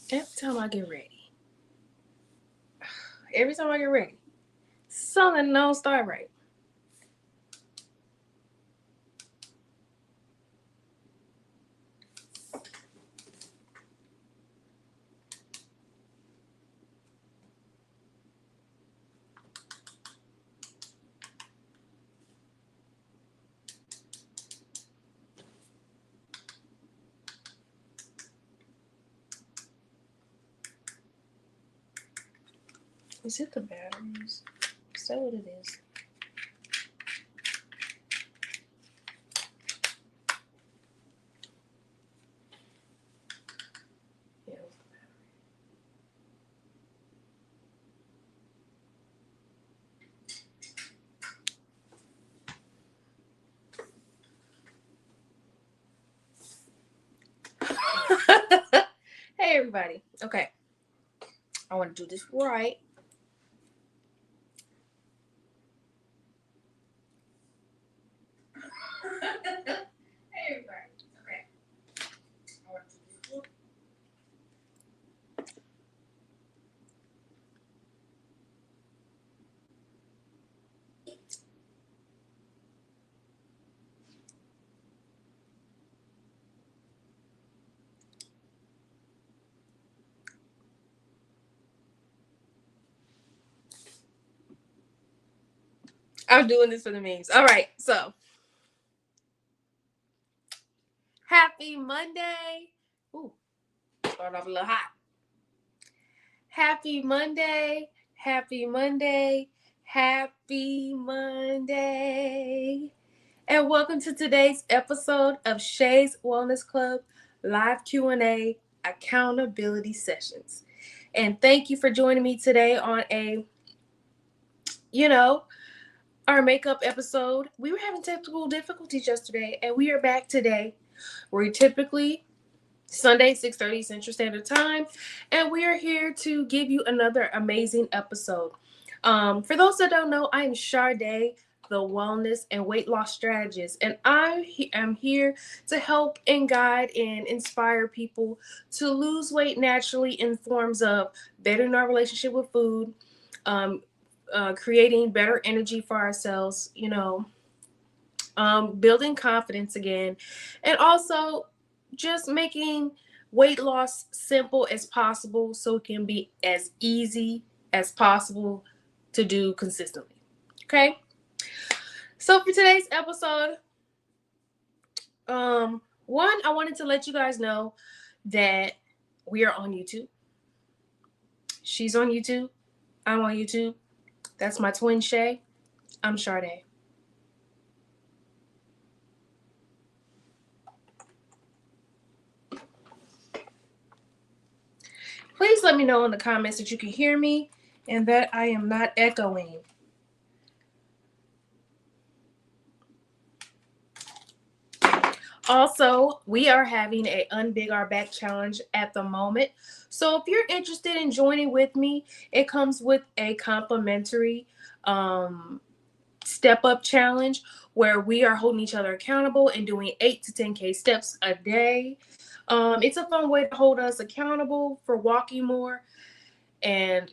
Every time I get ready, every time I get ready, something don't start right. Is it the batteries? Is that what it is? Yeah. Hey everybody. Okay. I want to do this right. Hey everybody. Okay. I want to do this right. I'm doing this for the memes. All right. So, happy Monday. Ooh, start off a little hot. Happy Monday. Happy Monday. Happy Monday. And welcome to today's episode of Shay's Wellness Club live Q&A accountability sessions. And thank you for joining me today on you know, our makeup episode. We were having technical difficulties yesterday and we are back today. We're typically Sunday, 6:30 Central Standard Time, and we are here to give you another amazing episode. For those that don't know, I am Sharday, the wellness and weight loss strategist, and I am here to help and guide and inspire people to lose weight naturally in forms of bettering our relationship with food, um, creating better energy for ourselves, building confidence again, and also just making weight loss simple as possible so it can be as easy as possible to do consistently. Okay? So for today's episode, one, I wanted to let you guys know that we are on YouTube. She's on YouTube. I'm on YouTube. That's my twin Shay. I'm Sharday. Please let me know in the comments that you can hear me and that I am not echoing. Also, we are having a Unbig Our Back challenge at the moment. So if you're interested in joining with me, it comes with a complimentary step up challenge where we are holding each other accountable and doing 8 to 10K steps a day. It's a fun way to hold us accountable for walking more. And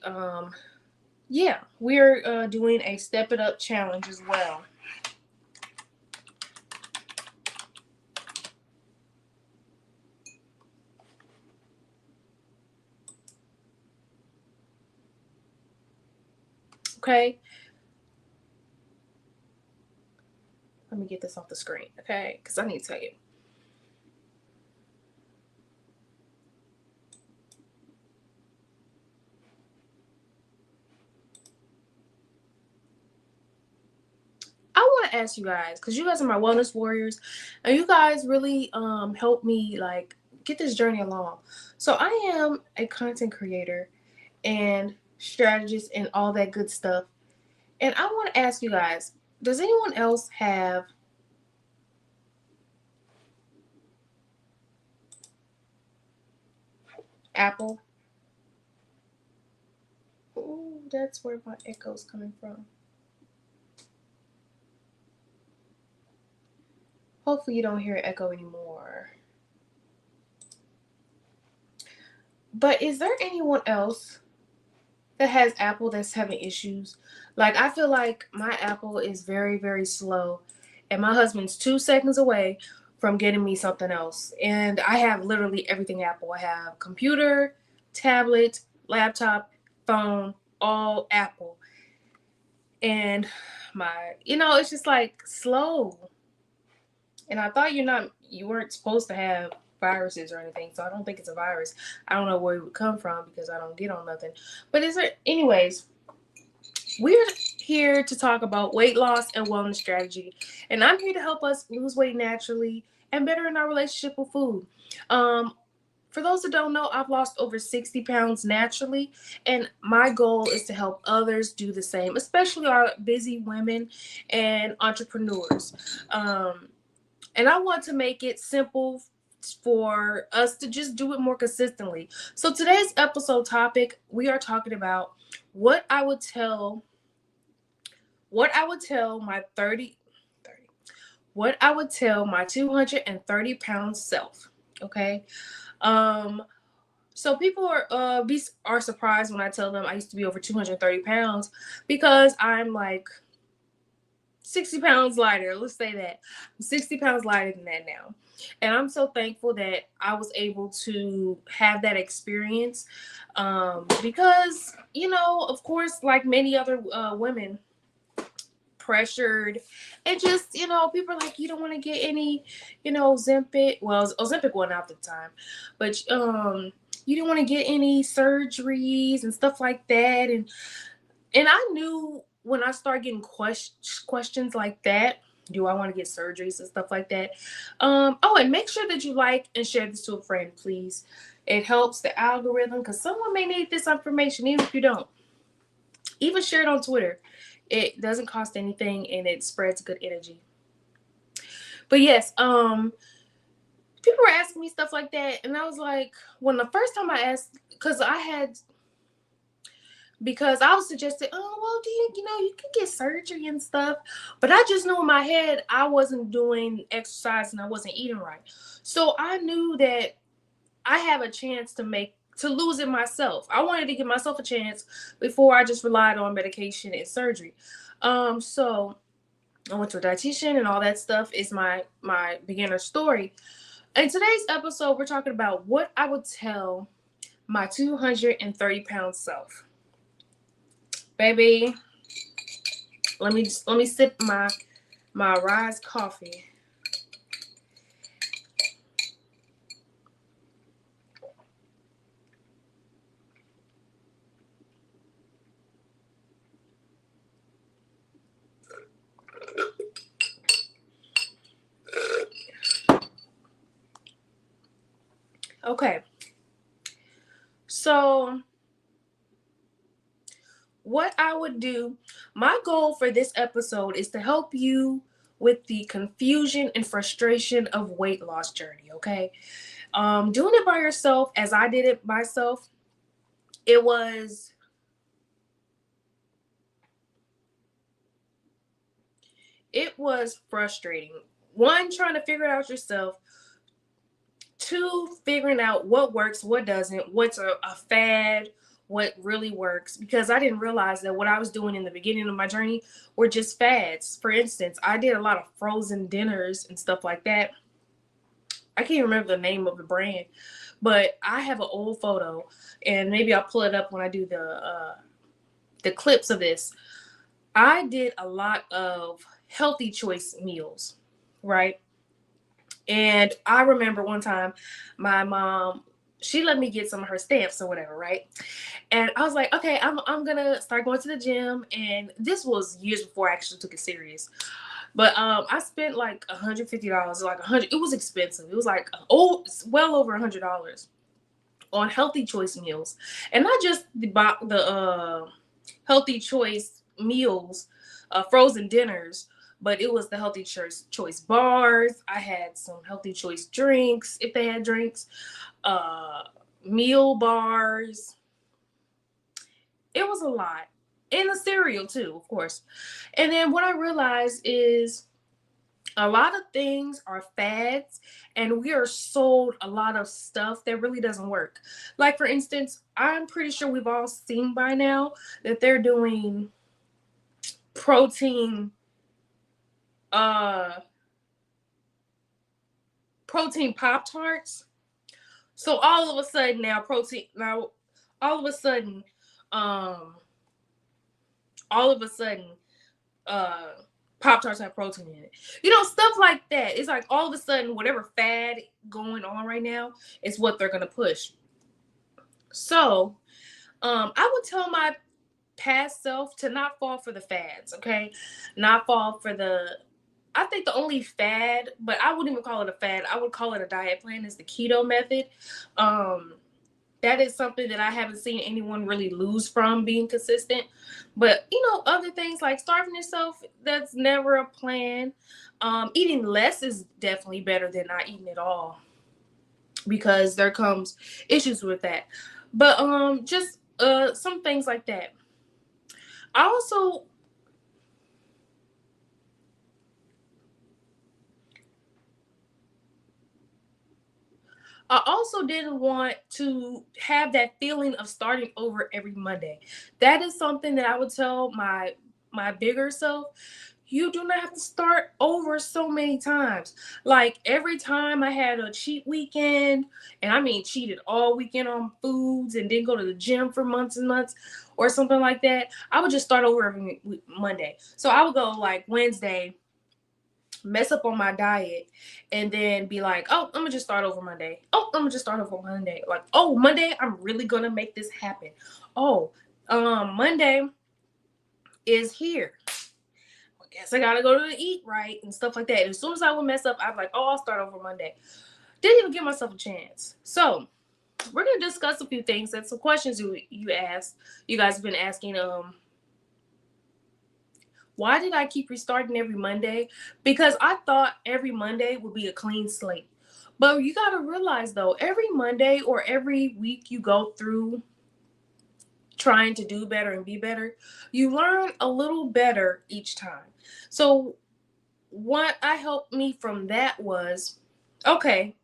yeah, we're doing a step it up challenge as well. Okay. Let me get this off the screen, okay? Because I need to tell you. I want to ask you guys, because you guys are my wellness warriors, and you guys really help me like get this journey along. So I am a content creator and strategist and all that good stuff. And I want to ask you guys, does anyone else have Apple? Ooh, that's where my echo's coming from. Hopefully you don't hear echo anymore. But is there anyone else that has Apple that's having issues? Like, I feel like my Apple is very, very slow, and my husband's 2 seconds away from getting me something else. And I have literally everything Apple. I have computer, tablet, laptop, phone, all Apple. And it's just like slow. And I thought you weren't supposed to have viruses or anything, so I don't think it's a virus. I don't know where it would come from because I don't get on nothing. But anyways, we're here to talk about weight loss and wellness strategy, and I'm here to help us lose weight naturally and better in our relationship with food. Um, for those that don't know, I've lost over 60 pounds naturally, and my goal is to help others do the same, especially our busy women and entrepreneurs. And I want to make it simple for us to just do it more consistently. So today's episode topic, we are talking about what I would tell my 30 what I would tell my 230-pound self. Okay. So people are surprised when I tell them I used to be over 230 pounds because I'm like 60 pounds lighter. Let's say that. I'm 60 pounds lighter than that now. And I'm so thankful that I was able to have that experience because, of course, like many other women, pressured and just, people are like, you don't want to get any, Ozempic. Well, Ozempic wasn't out at the time, but you don't want to get any surgeries and stuff like that. And I knew when I started getting questions like that, do I want to get surgeries and stuff like that? Oh, and make sure that you like and share this to a friend, please. It helps the algorithm because someone may need this information, even if you don't. Even share it on Twitter. It doesn't cost anything and it spreads good energy. But yes, people were asking me stuff like that, and I was like, when the first time I asked, because I was suggested, oh, well, you can get surgery and stuff. But I just knew in my head I wasn't doing exercise and I wasn't eating right. So I knew that I have a chance to lose it myself. I wanted to give myself a chance before I just relied on medication and surgery. So I went to a dietitian and all that stuff is my beginner story. In today's episode, we're talking about what I would tell my 230-pound self. Baby, let me sip my Rise coffee. Okay. So what I would do, my goal for this episode is to help you with the confusion and frustration of weight loss journey, okay? Doing it by yourself, as I did it myself, it was frustrating. One, trying to figure it out yourself. Two, figuring out what works, what doesn't, what's a fad, what really works. Because I didn't realize that what I was doing in the beginning of my journey were just fads. For instance, I did a lot of frozen dinners and stuff like that. I can't remember the name of the brand, but I have an old photo, and maybe I'll pull it up when I do the clips of this. I did a lot of healthy choice meals, right? And I remember one time my mom, she let me get some of her stamps or whatever, right? And I was like, okay, I'm gonna start going to the gym. And this was years before I actually took it serious. But I spent like $150, like 100. It was expensive. It was like well over $100 on healthy choice meals, and not just the healthy choice meals, frozen dinners, but it was the healthy choice bars. I had some healthy choice drinks if they had drinks, meal bars. It was a lot. And the cereal too, of course. And then what I realized is A lot of things are fads, and we are sold a lot of stuff that really doesn't work. Like, for instance, I'm pretty sure we've all seen by now that they're doing protein uh protein pop tarts. So all of a sudden now all of a sudden um all of a sudden uh Pop Tarts have protein in it. Stuff like that. It's like all of a sudden whatever fad going on right now is what they're gonna push. So I would tell my past self to not fall for the fads, okay? Not fall for I think the only fad, but I wouldn't even call it a fad. I would call it a diet plan, is the keto method. Um, that is something that I haven't seen anyone really lose from being consistent. But other things like starving yourself, that's never a plan. Eating less is definitely better than not eating at all, because there comes issues with that. But just some things like that. I also didn't want to have that feeling of starting over every Monday. That is something that I would tell my bigger self. You do not have to start over so many times. Like, every time I had a cheat weekend, and I mean cheated all weekend on foods and didn't go to the gym for months and months or something like that, I would just start over every Monday. So I would go like Wednesday, mess up on my diet, and then be like, oh, I'm gonna just start over Monday. Oh, I'm gonna just start over Monday. Like, oh, Monday, I'm really gonna make this happen. Oh, Monday is here. I guess I gotta go to the eat right and stuff like that. And as soon as I would mess up, I'd be like, oh, I'll start over Monday. Didn't even give myself a chance. So we're gonna discuss a few things. That's some questions you asked. You guys have been asking. Why did I keep restarting every Monday? Because I thought every Monday would be a clean slate. But you got to realize, though, every Monday or every week you go through trying to do better and be better, you learn a little better each time. So what I helped me from that was, okay,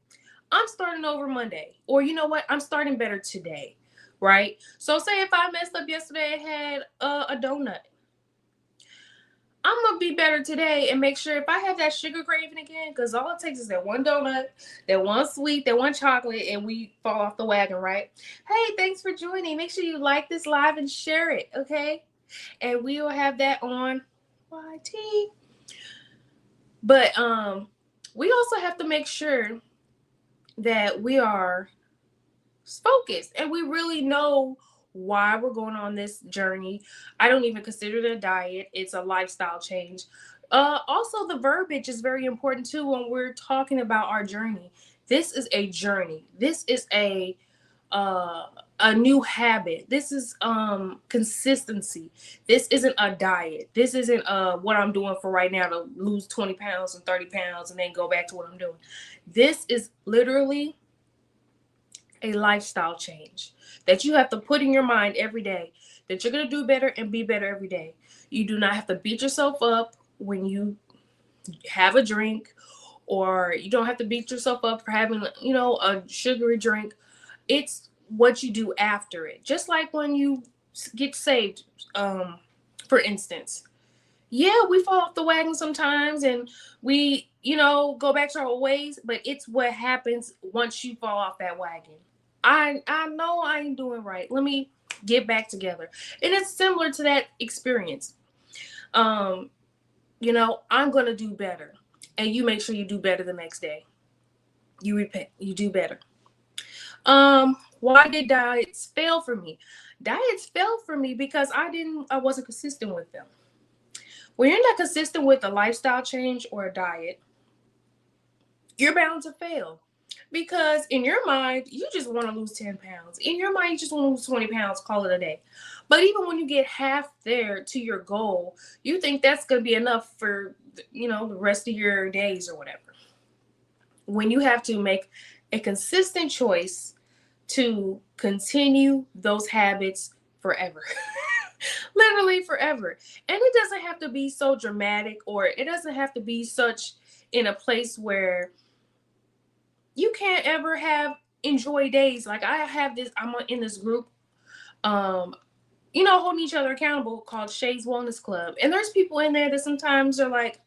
I'm starting over Monday. Or you know what? I'm starting better today, right? So say if I messed up yesterday and had a donut, I'm gonna be better today and make sure if I have that sugar craving again, because all it takes is that one donut, that one sweet, that one chocolate, and we fall off the wagon, right? Hey, thanks for joining. Make sure you like this live and share it, okay? And we will have that on YT. But we also have to make sure that we are focused and we really know why we're going on this journey. I don't even consider it a diet, it's a lifestyle change. Also, the verbiage is very important too when we're talking about our journey. This is a journey. This is uh, a new habit. This is consistency. This isn't a diet. This isn't what I'm doing for right now to lose 20 pounds and 30 pounds and then go back to what I'm doing. This is literally a lifestyle change that you have to put in your mind every day, that you're going to do better and be better every day. You do not have to beat yourself up when you have a drink, or you don't have to beat yourself up for having, a sugary drink. It's what you do after it. Just like when you get saved, for instance. Yeah, we fall off the wagon sometimes and we, go back to our ways, but it's what happens once you fall off that wagon. I know I ain't doing right. Let me get back together. And it's similar to that experience. Um, I'm gonna do better. And you make sure you do better the next day. You repent, you do better. Why did diets fail for me? Diets fail for me because I wasn't consistent with them. When you're not consistent with a lifestyle change or a diet, you're bound to fail. Because in your mind, you just want to lose 10 pounds. In your mind, you just want to lose 20 pounds, call it a day. But even when you get half there to your goal, you think that's going to be enough for, the rest of your days or whatever. When you have to make a consistent choice to continue those habits forever. Literally forever. And it doesn't have to be so dramatic, or it doesn't have to be such in a place where you can't ever have enjoy days. Like I have this, I'm in this group, um, holding each other accountable called Shay's Wellness Club. And there's people in there that sometimes are like,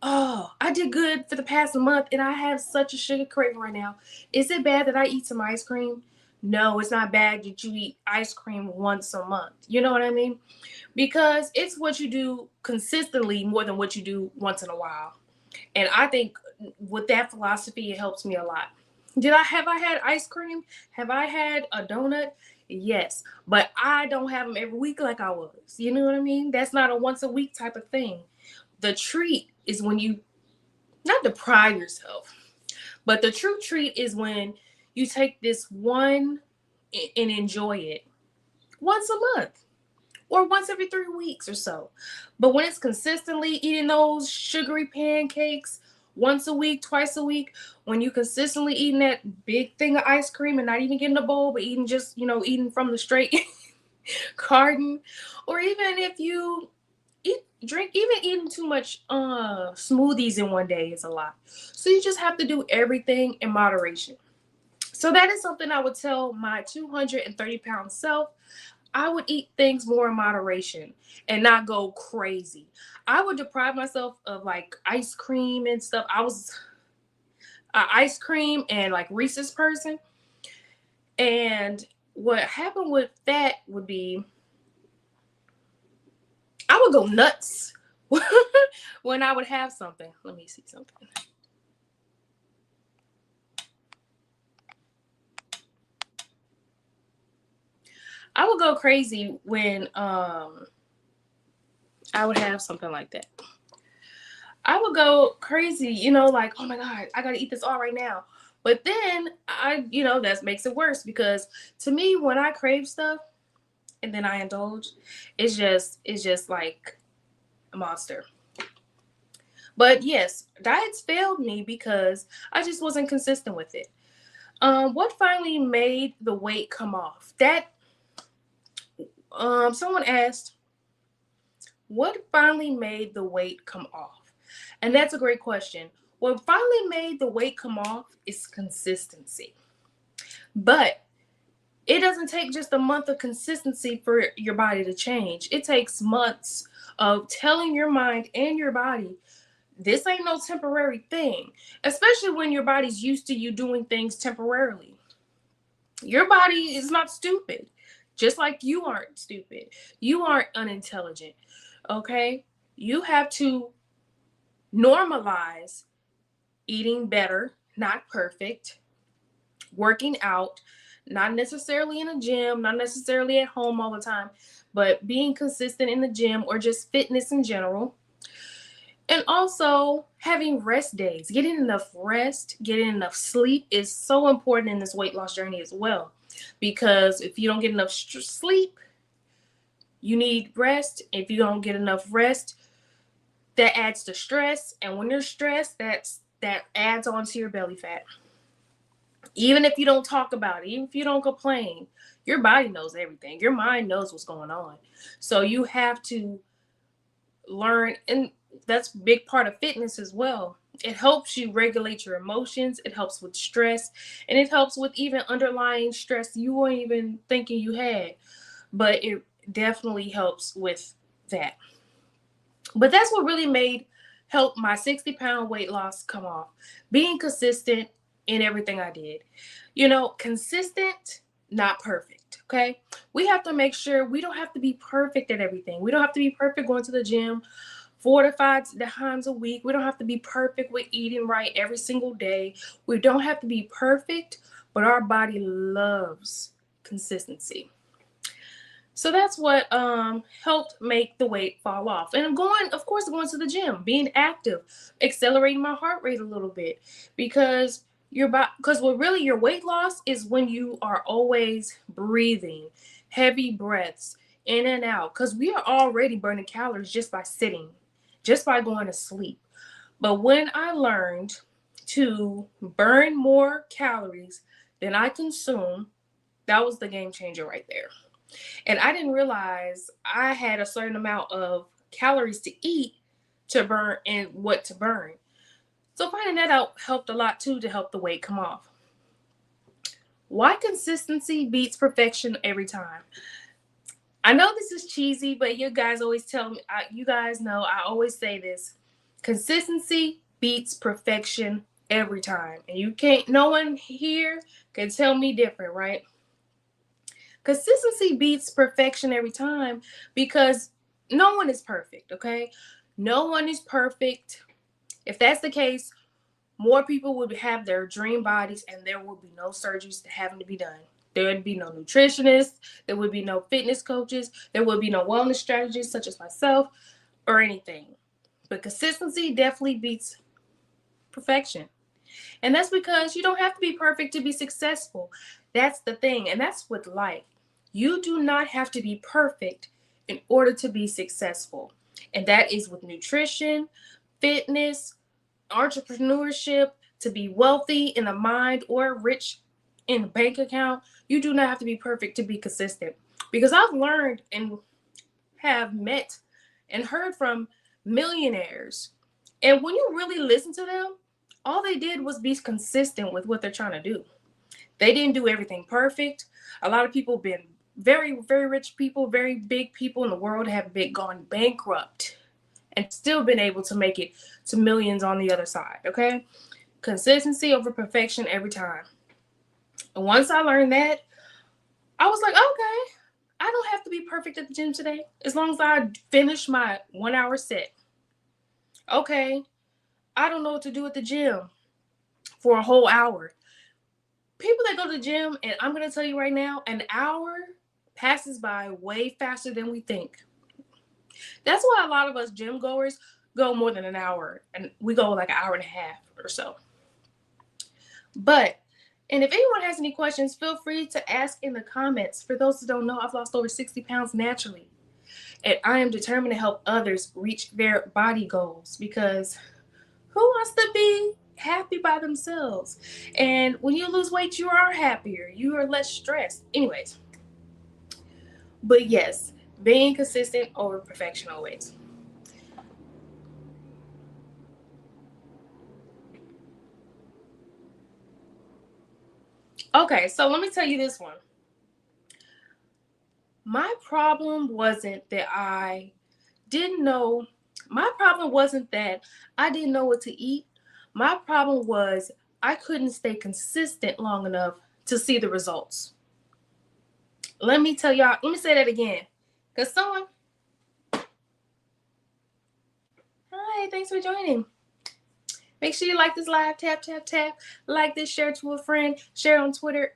oh, I did good for the past month and I have such a sugar craving right now. Is it bad that I eat some ice cream? No, it's not bad that you eat ice cream once a month. You know what I mean? Because it's what you do consistently more than what you do once in a while. And I think with that philosophy, it helps me a lot. Have I had ice cream? Have I had a donut? Yes, but I don't have them every week like I was. You know what I mean? That's not a once a week type of thing. The treat is when you not deprive yourself, but the true treat is when you take this one and enjoy it once a month or once every 3 weeks or so. But when it's consistently eating those sugary pancakes once a week, twice a week, when you consistently eating that big thing of ice cream and not even getting a bowl, but eating just, eating from the straight carton, or even if you even eating too much smoothies in one day is a lot. So you just have to do everything in moderation. So that is something I would tell my 230-pound self. I would eat things more in moderation and not go crazy. I would deprive myself of like ice cream and stuff. I was an ice cream and like Reese's person. And what happened with that would be I would go nuts when I would have something. Let me see something. I would go crazy when I would have something like that. I would go crazy, like, oh my God, I gotta eat this all right now. But then that makes it worse because to me, when I crave stuff and then I indulge, it's just like a monster. But yes, diets failed me because I just wasn't consistent with it. What finally made the weight come off? That someone asked, what finally made the weight come off? And that's a great question. What finally made the weight come off is consistency. But it doesn't take just a month of consistency for your body to change. It takes months of telling your mind and your body, this ain't no temporary thing, especially when your body's used to you doing things temporarily. Your body is not stupid, just like you aren't stupid. You aren't unintelligent, okay? You have to normalize eating better, not perfect, working out, not necessarily in a gym, not necessarily at home all the time, but being consistent in the gym or just fitness in general. And also having rest days, getting enough rest, getting enough sleep is so important in this weight loss journey as well. Because if you don't get enough sleep, you need rest. If you don't get enough rest, that adds to stress. And when you're stressed, that adds on to your belly fat. Even if you don't talk about it, even if you don't complain, your body knows everything. Your mind knows what's going on. So you have to learn, and that's a big part of fitness as well. It helps you regulate your emotions, it helps with stress, and it helps with even underlying stress you weren't even thinking you had. But it definitely helps with that. But that's what really helped my 60-pound weight loss come off. Being consistent in everything I did. Consistent, not perfect. Okay. We have to make sure we don't have to be perfect at everything. We don't have to be perfect going to the gym 4 to 5 times a week. We don't have to be perfect with eating right every single day. We don't have to be perfect, but our body loves consistency. So that's what helped make the weight fall off. And going to the gym, being active, accelerating my heart rate a little bit, because your weight loss is when you are always breathing heavy breaths in and out, because we are already burning calories just by sitting, just by going to sleep. But when I learned to burn more calories than I consume, that was the game changer right there. And I didn't realize I had a certain amount of calories to eat to burn and what to burn. So finding that out helped a lot too to help the weight come off. Why consistency beats perfection every time? I know this is cheesy, but you guys always tell me, you guys know I always say this. Consistency beats perfection every time. And you can't, no one here can tell me different, right? Consistency beats perfection every time because no one is perfect, okay? No one is perfect. If that's the case, more people would have their dream bodies and there would be no surgeries having to be done. There would be no nutritionists, there would be no fitness coaches, there would be no wellness strategists such as myself or anything. But consistency definitely beats perfection. And that's because you don't have to be perfect to be successful. That's the thing. And that's with life. You do not have to be perfect in order to be successful. And that is with nutrition, fitness, entrepreneurship, to be wealthy in the mind or rich in the bank account. You do not have to be perfect to be consistent. Because I've learned and have met and heard from millionaires. And when you really listen to them, all they did was be consistent with what they're trying to do. They didn't do everything perfect. A lot of people have been very, very rich people, very big people in the world have been gone bankrupt and still been able to make it to millions on the other side, okay? Consistency over perfection every time. And once I learned that, I was like, okay, I don't have to be perfect at the gym today as long as I finish my 1 hour set. Okay, I don't know what to do at the gym for a whole hour. People that go to the gym, and I'm going to tell you right now, an hour passes by way faster than we think. That's why a lot of us gym goers go more than an hour, and we go like an hour and a half or so. And if anyone has any questions, feel free to ask in the comments. For those who don't know, I've lost over 60 pounds naturally. And I am determined to help others reach their body goals because who wants to be happy by themselves? And when you lose weight, you are happier. You are less stressed. Anyways. But yes, being consistent over perfection always. Okay, so let me tell you this one. My problem wasn't that I didn't know. My problem wasn't that I didn't know what to eat. My problem was I couldn't stay consistent long enough to see the results. Let me tell y'all, let me say that again. Because someone, hi, thanks for joining. Make sure you like this live, tap, tap, tap. Like this, share to a friend, share on Twitter.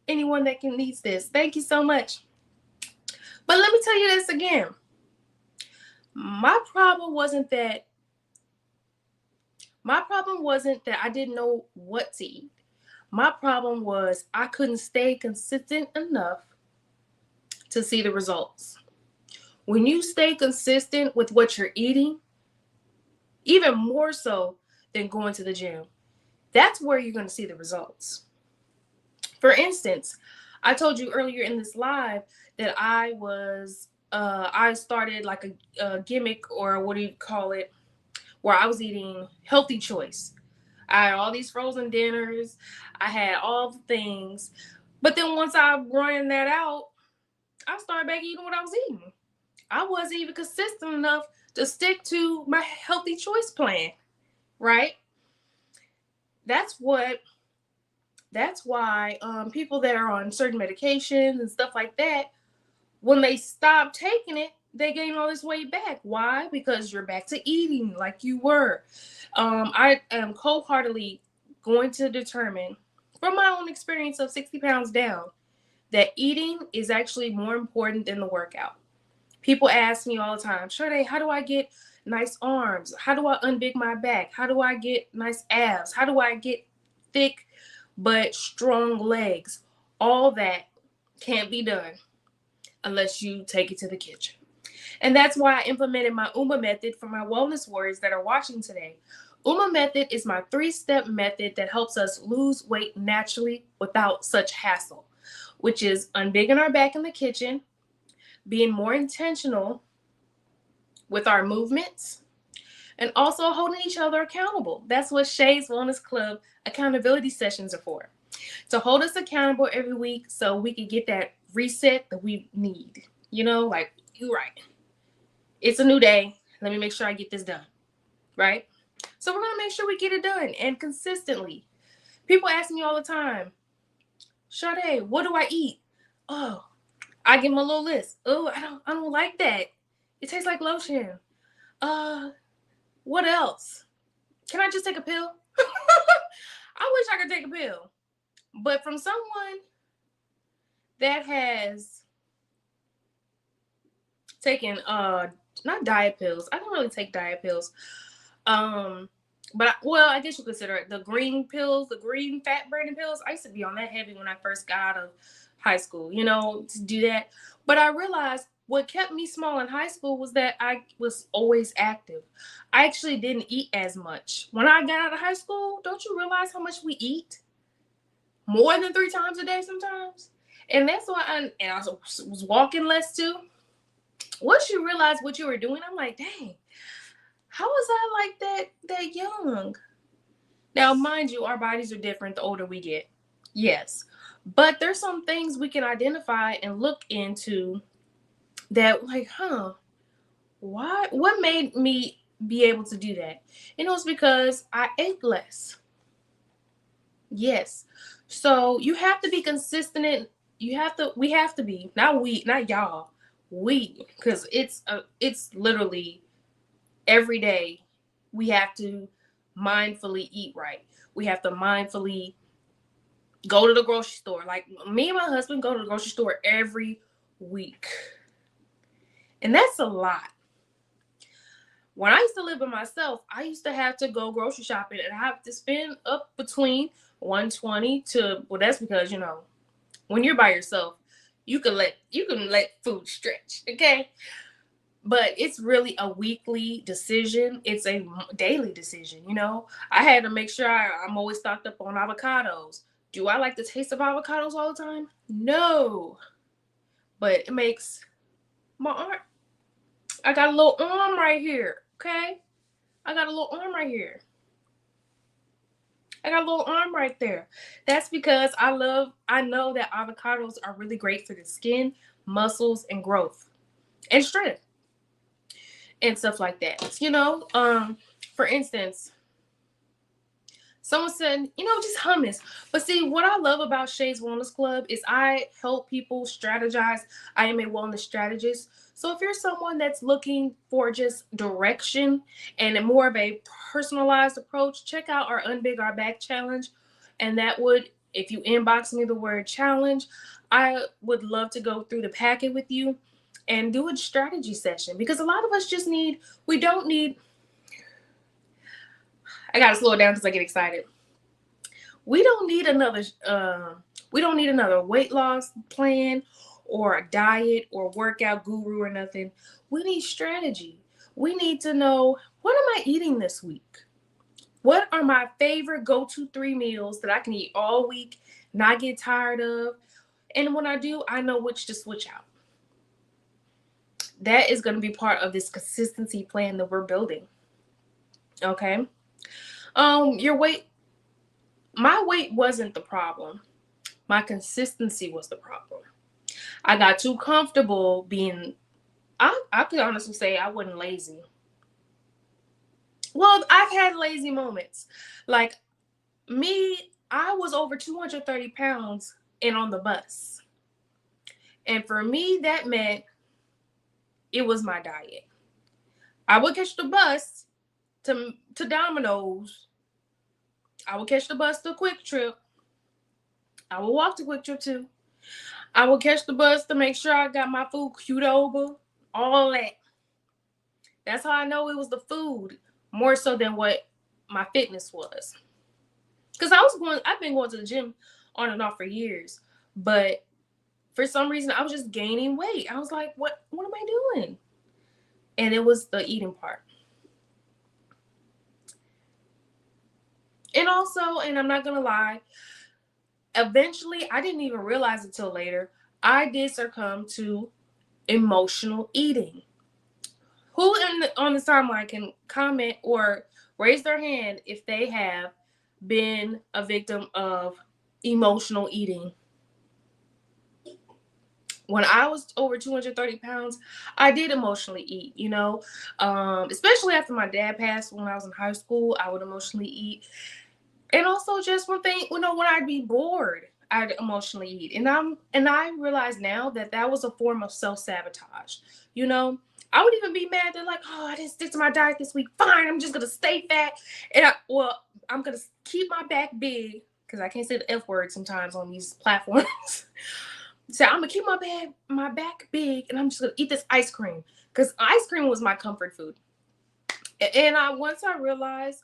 Anyone that can needs this. Thank you so much. But let me tell you this again. My problem wasn't that I didn't know what to eat. My problem was I couldn't stay consistent enough to see the results. When you stay consistent with what you're eating, even more so than going to the gym, that's where you're going to see the results. For instance, I told you earlier in this live that I started like a gimmick, or what do you call it, where I was eating healthy choice. I had all these frozen dinners. I had all the things. But then once I ran that out, I started back eating what I was eating. I wasn't even consistent enough to stick to my healthy choice plan, right? That's why people that are on certain medications and stuff like that, when they stop taking it, they gain all this weight back. Why? Because you're back to eating like you were. I am wholeheartedly going to determine, from my own experience of 60 pounds down, that eating is actually more important than the workout. People ask me all the time, Sharday, how do I get nice arms? How do I unbig my back? How do I get nice abs? How do I get thick but strong legs? All that can't be done unless you take it to the kitchen. And that's why I implemented my UMA method for my wellness warriors that are watching today. UMA method is my 3-step method that helps us lose weight naturally without such hassle, which is unbigging our back in the kitchen, being more intentional with our movements, and also holding each other accountable. That's what Shay's Wellness Club accountability sessions are for. To hold us accountable every week so we can get that reset that we need. You know, like, you're right. It's a new day. Let me make sure I get this done. Right? So we're going to make sure we get it done and consistently. People ask me all the time, Sharday, what do I eat? Oh, I give them a little list. Oh, I don't like that. It tastes like lotion. What else? Can I just take a pill? I wish I could take a pill. But from someone that has taken not diet pills. I don't really take diet pills. But I guess you consider it the green pills, the green fat burning pills. I used to be on that heavy when I first got out of high school, you know, to do that. But I realized what kept me small in high school was that I was always active. I actually didn't eat as much. When I got out of high school, don't you realize how much we eat? More than 3 times a day sometimes. And that's why I was walking less too. Once you realize what you were doing, I'm like, dang, how was I like that young? Now, mind you, our bodies are different the older we get. Yes. But there's some things we can identify and look into that, like, what made me be able to do that? And it was because I ate less. Yes. So you have to be consistent. We have to be, not y'all, because it's literally every day we have to mindfully eat right. We have to mindfully go to the grocery store. Like, me and my husband go to the grocery store every week. And that's a lot. When I used to live by myself, I used to have to go grocery shopping and I have to spend up between $120 to, well, that's because, you know, when you're by yourself, you can let food stretch, okay? But it's really a weekly decision. It's a daily decision, you know? I had to make sure I'm always stocked up on avocados. Do I like the taste of avocados all the time? No. But it makes my arm. I got a little arm right here, okay? I got a little arm right here. I got a little arm right there. That's because I know that avocados are really great for the skin, muscles, and growth, and strength, and stuff like that. You know, for instance, someone said, you know, just hummus. But see, what I love about Shay's Wellness Club is I help people strategize. I am a wellness strategist. So if you're someone that's looking for just direction and more of a personalized approach, check out our Unbig Our Back challenge. And that would, if you inbox me the word challenge, I would love to go through the packet with you and do a strategy session. Because a lot of us just we don't need, I gotta slow it down because I get excited. We don't need another weight loss plan or a diet or workout guru or nothing. We need strategy. We need to know, what am I eating this week? What are my favorite go-to 3 meals that I can eat all week, not get tired of? And when I do, I know which to switch out. That is going to be part of this consistency plan that we're building. Okay? Your weight, my weight wasn't the problem. My consistency was the problem. I got too comfortable being, I could honestly say I wasn't lazy. Well, I've had lazy moments. Like me, I was over 230 pounds and on the bus. And for me, that meant it was my diet. I would catch the bus to Domino's. I would catch the bus to Quick Trip. I would walk to Quick Trip too. I would catch the bus to make sure I got my food queued over. All that. That's how I know it was the food more so than what my fitness was. Because I've been going to the gym on and off for years. But for some reason, I was just gaining weight. I was like, what am I doing? And it was the eating part. And also, and I'm not going to lie, eventually, I didn't even realize it till later, I did succumb to emotional eating. Who on the timeline can comment or raise their hand if they have been a victim of emotional eating? When I was over 230 pounds, I did emotionally eat, especially after my dad passed when I was in high school. I would emotionally eat. And also just one thing, when I'd be bored, I'd emotionally eat. And I realize now that that was a form of self-sabotage. You know, I would even be mad that, like, oh, I didn't stick to my diet this week. Fine, I'm just gonna stay fat. I'm gonna keep my back big because I can't say the F word sometimes on these platforms. So I'm gonna keep my back big, and I'm just gonna eat this ice cream because ice cream was my comfort food. And once I realized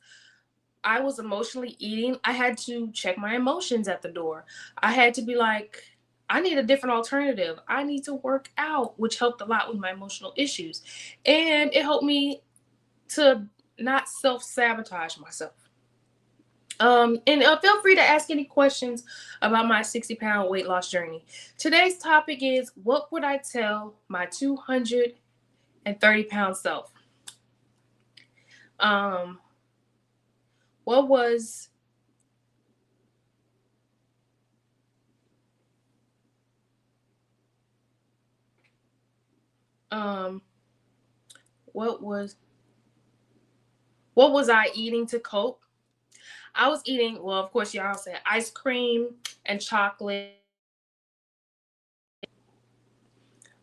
I was emotionally eating, I had to check my emotions at the door. I had to be like, I need a different alternative. I need to work out, which helped a lot with my emotional issues, and it helped me to not self sabotage myself. And feel free to ask any questions about my 60-pound weight loss journey. Today's topic is, what would I tell my 230-pound self? Um, what was um what was what was I eating to cope? I was eating, well, of course, y'all said ice cream and chocolate.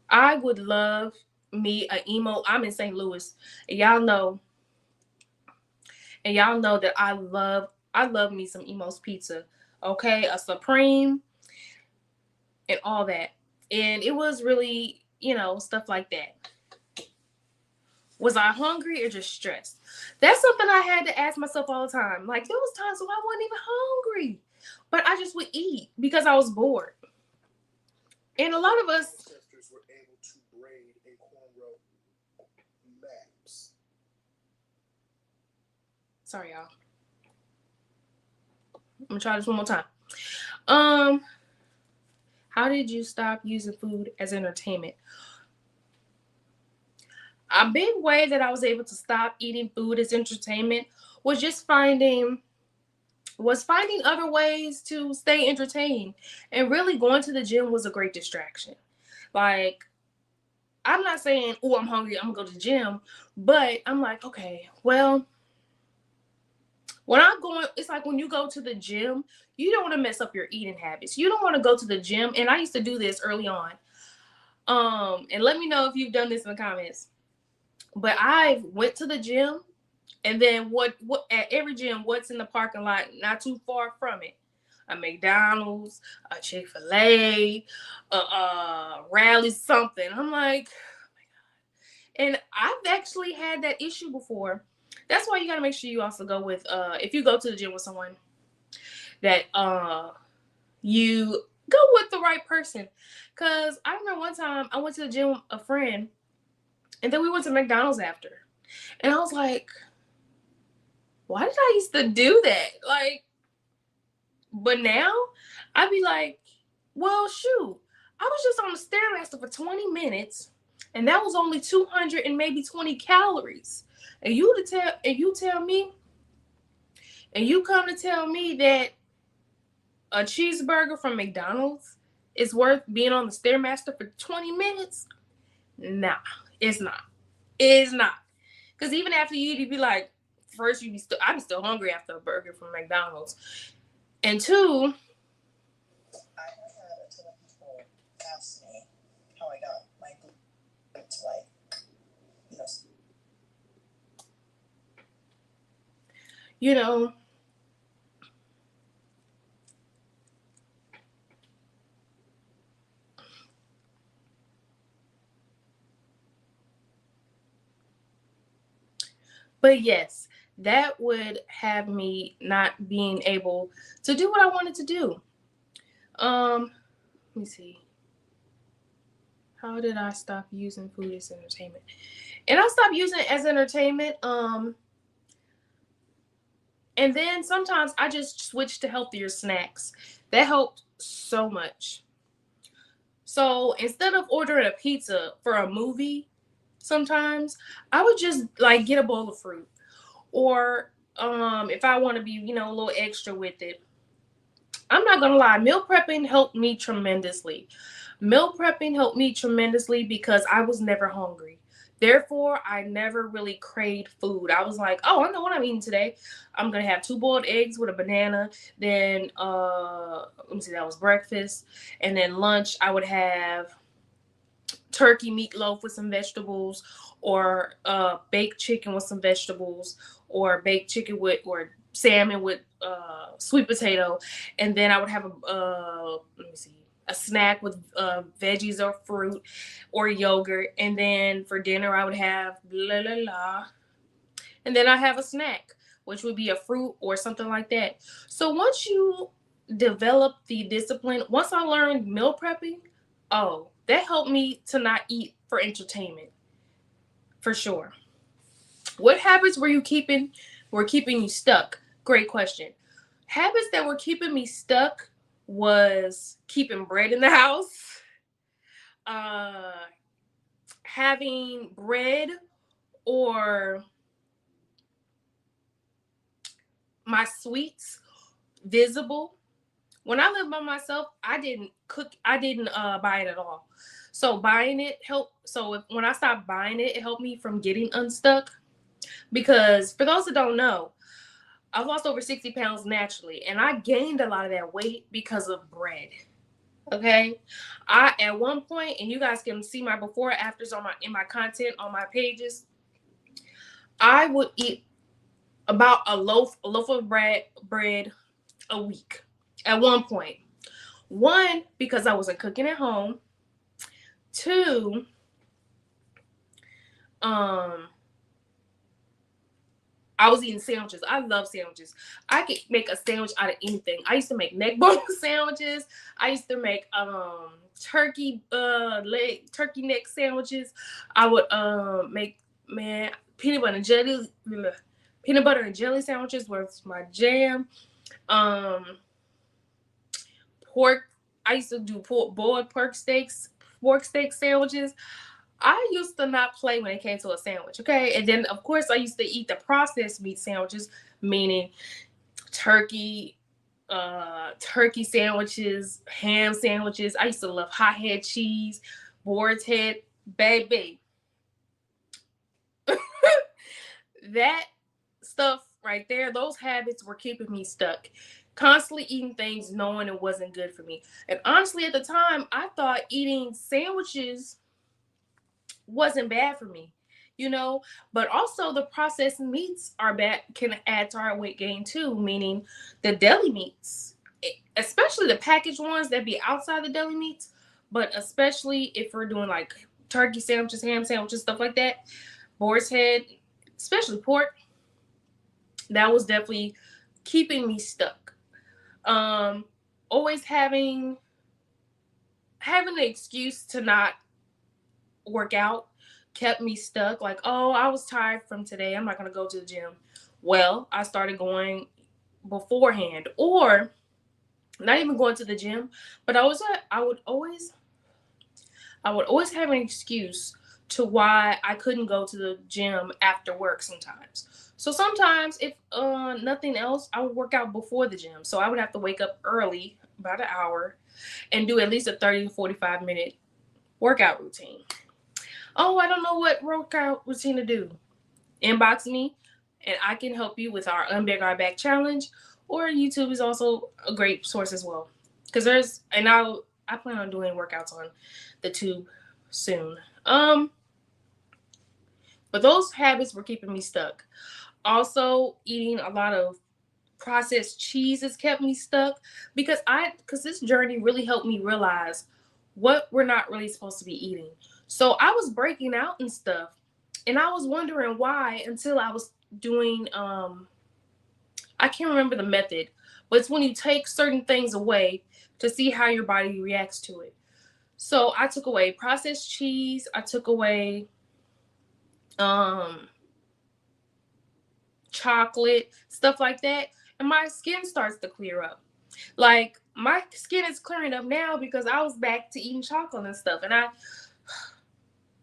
I would love me a emo. I'm in St. Louis. And y'all know that I love me some Emo's pizza. Okay, a Supreme and all that. And it was really, stuff like that. Was I hungry or just stressed? That's something I had to ask myself all the time. Like, there was times when I wasn't even hungry, but I just would eat because I was bored. And a lot of us ancestors were able to braid a cornrow maps. Sorry, y'all. I'm gonna try this one more time. Um, how did you stop using food as entertainment? A big way that I was able to stop eating food as entertainment was just finding other ways to stay entertained. And really, going to the gym was a great distraction. Like, I'm not saying, oh, I'm hungry, I'm gonna go to the gym, but I'm like, okay, well, when I'm going, it's like when you go to the gym, you don't want to mess up your eating habits. You don't want to go to the gym. And I used to do this early on. And let me know if you've done this in the comments. But I went to the gym, and then what at every gym, what's in the parking lot, not too far from it? A McDonald's, a Chick-fil-A, Rally something. I'm like, and I've actually had that issue before. That's why you got to make sure you also go with, if you go to the gym with someone, that you go with the right person. Because I remember one time I went to the gym with a friend, and then we went to McDonald's after. And I was like, why did I used to do that? Like, but now I'd be like, well, shoot, I was just on the Stairmaster for 20 minutes, and that was only 200 and maybe 20 calories. And you come to tell me that a cheeseburger from McDonald's is worth being on the Stairmaster for 20 minutes? Nah, it's not. It's not. Because even after you eat, you'd be like, first, I'd be still hungry after a burger from McDonald's. And two, I have had a ton of people ask me how I got my glutes, like, you know, but yes, that would have me not being able to do what I wanted to do. Let me see. How did I stop using food as entertainment? And I stopped using it as entertainment. And then sometimes I just switched to healthier snacks. That helped so much. So instead of ordering a pizza for a movie, sometimes, I would just like get a bowl of fruit. Or if I want to be, a little extra with it, I'm not gonna lie, meal prepping helped me tremendously. Meal prepping helped me tremendously because I was never hungry. Therefore, I never really craved food. I was like, oh, I know what I'm eating today. I'm gonna have two boiled eggs with a banana. Then let me see, that was breakfast. And then lunch I would have turkey meatloaf with some vegetables, or baked chicken with some vegetables, or baked chicken with, or salmon with sweet potato. And then I would have let me see, a snack with veggies or fruit or yogurt. And then for dinner I would have blah blah blah. And then I have a snack, which would be a fruit or something like that. So once you develop the discipline, once I learned meal prepping, oh, that helped me to not eat for entertainment, for sure. What habits were keeping you stuck? Great question. Habits that were keeping me stuck was keeping bread in the house, uh, having bread or my sweets visible. When I lived by myself, I didn't cook. I didn't buy it at all. So buying it helped. So when I stopped buying it, it helped me from getting unstuck. Because for those that don't know, I've lost over 60 pounds naturally, and I gained a lot of that weight because of bread. Okay, I at one point, and you guys can see my before and afters on my content on my pages. I would eat about a loaf of bread a week at one point. One, because I wasn't cooking at home. Two, um, I was eating sandwiches. I love sandwiches. I could make a sandwich out of anything. I used to make neck bone sandwiches. I used to make turkey neck sandwiches. I would make, man, peanut butter and jelly sandwiches was my jam. Um Pork, I used to do boiled pork steak sandwiches. I used to not play when it came to a sandwich, okay? And then, of course, I used to eat the processed meat sandwiches, meaning turkey, turkey sandwiches, ham sandwiches. I used to love hot head cheese, boar's head, baby. That stuff right there, those habits were keeping me stuck. Constantly eating things knowing it wasn't good for me. And honestly, at the time, I thought eating sandwiches wasn't bad for me, you know. But also the processed meats are bad, can add to our weight gain too, meaning the deli meats, especially the packaged ones that be outside the deli meats, but especially if we're doing like turkey sandwiches, ham sandwiches, stuff like that, boar's head, especially pork, that was definitely keeping me stuck. um Always having an excuse to not work out kept me stuck. Like, oh, I was tired from today, I'm not going to go to the gym. Well, I started going beforehand, or not even going to the gym, but I would always have an excuse to why I couldn't go to the gym after work sometimes. So sometimes, if nothing else, I would work out before the gym. So I would have to wake up early, about an hour, and do at least a 30 to 45-minute workout routine. Oh, I don't know what workout routine to do. Inbox me, and I can help you with our Unbig Our Back challenge. Or YouTube is also a great source as well. Because I plan on doing workouts on the tube soon. But those habits were keeping me stuck. Also, eating a lot of processed cheeses kept me stuck, because this journey really helped me realize what we're not really supposed to be eating. So I was breaking out and stuff, and I was wondering why, until I was doing I can't remember the method, but it's when you take certain things away to see how your body reacts to it. So I took away processed cheese, I took away um chocolate, stuff like that, and my skin starts to clear up. Like, my skin is clearing up now because I was back to eating chocolate and stuff, and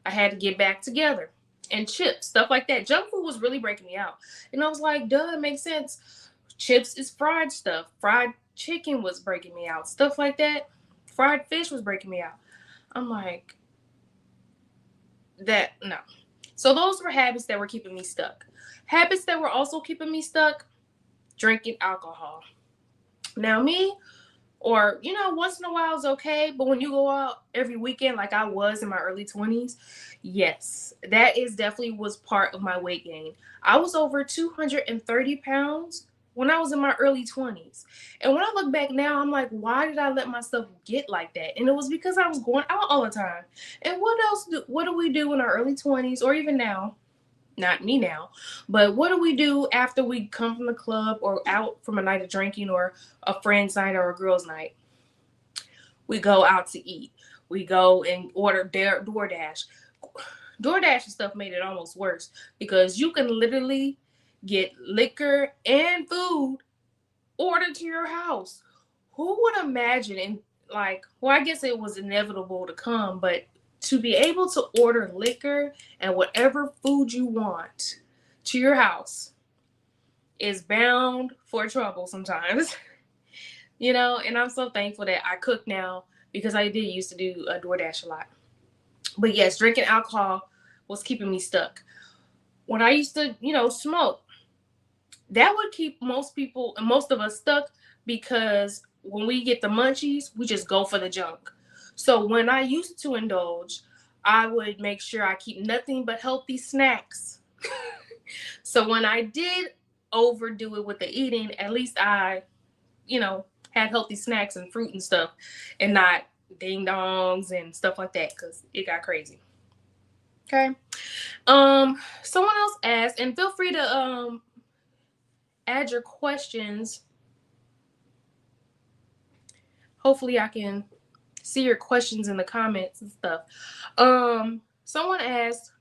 I had to get back together. And chips, stuff like that. Junk food was really breaking me out. And I was like, duh, it makes sense. Chips is fried stuff. Fried chicken was breaking me out. Stuff like that. Fried fish was breaking me out. I'm like, no. So those were habits that were keeping me stuck. Habits that were also keeping me stuck, drinking alcohol. Now me, or once in a while is okay, but when you go out every weekend like I was in my early 20s, yes, that is definitely was part of my weight gain. I was over 230 pounds when I was in my early 20s. And when I look back now, I'm like, why did I let myself get like that? And it was because I was going out all the time. And what do we do in our early 20s, or even now? Not me now, but what do we do after we come from the club or out from a night of drinking or a friend's night or a girl's night? We go out to eat. We go and order DoorDash. DoorDash and stuff made it almost worse because you can literally get liquor and food ordered to your house. Who would imagine? And well, I guess it was inevitable to come, but to be able to order liquor and whatever food you want to your house is bound for trouble sometimes. And I'm so thankful that I cook now because I did used to do DoorDash a lot. But yes, drinking alcohol was keeping me stuck. When I used to, smoke, that would keep most of us stuck because when we get the munchies, we just go for the junk. So when I used to indulge, I would make sure I keep nothing but healthy snacks. So when I did overdo it with the eating, at least I, had healthy snacks and fruit and stuff and not ding dongs and stuff like that because it got crazy. Okay. Someone else asked, and feel free to add your questions. Hopefully I can see your questions in the comments and stuff. Someone asked,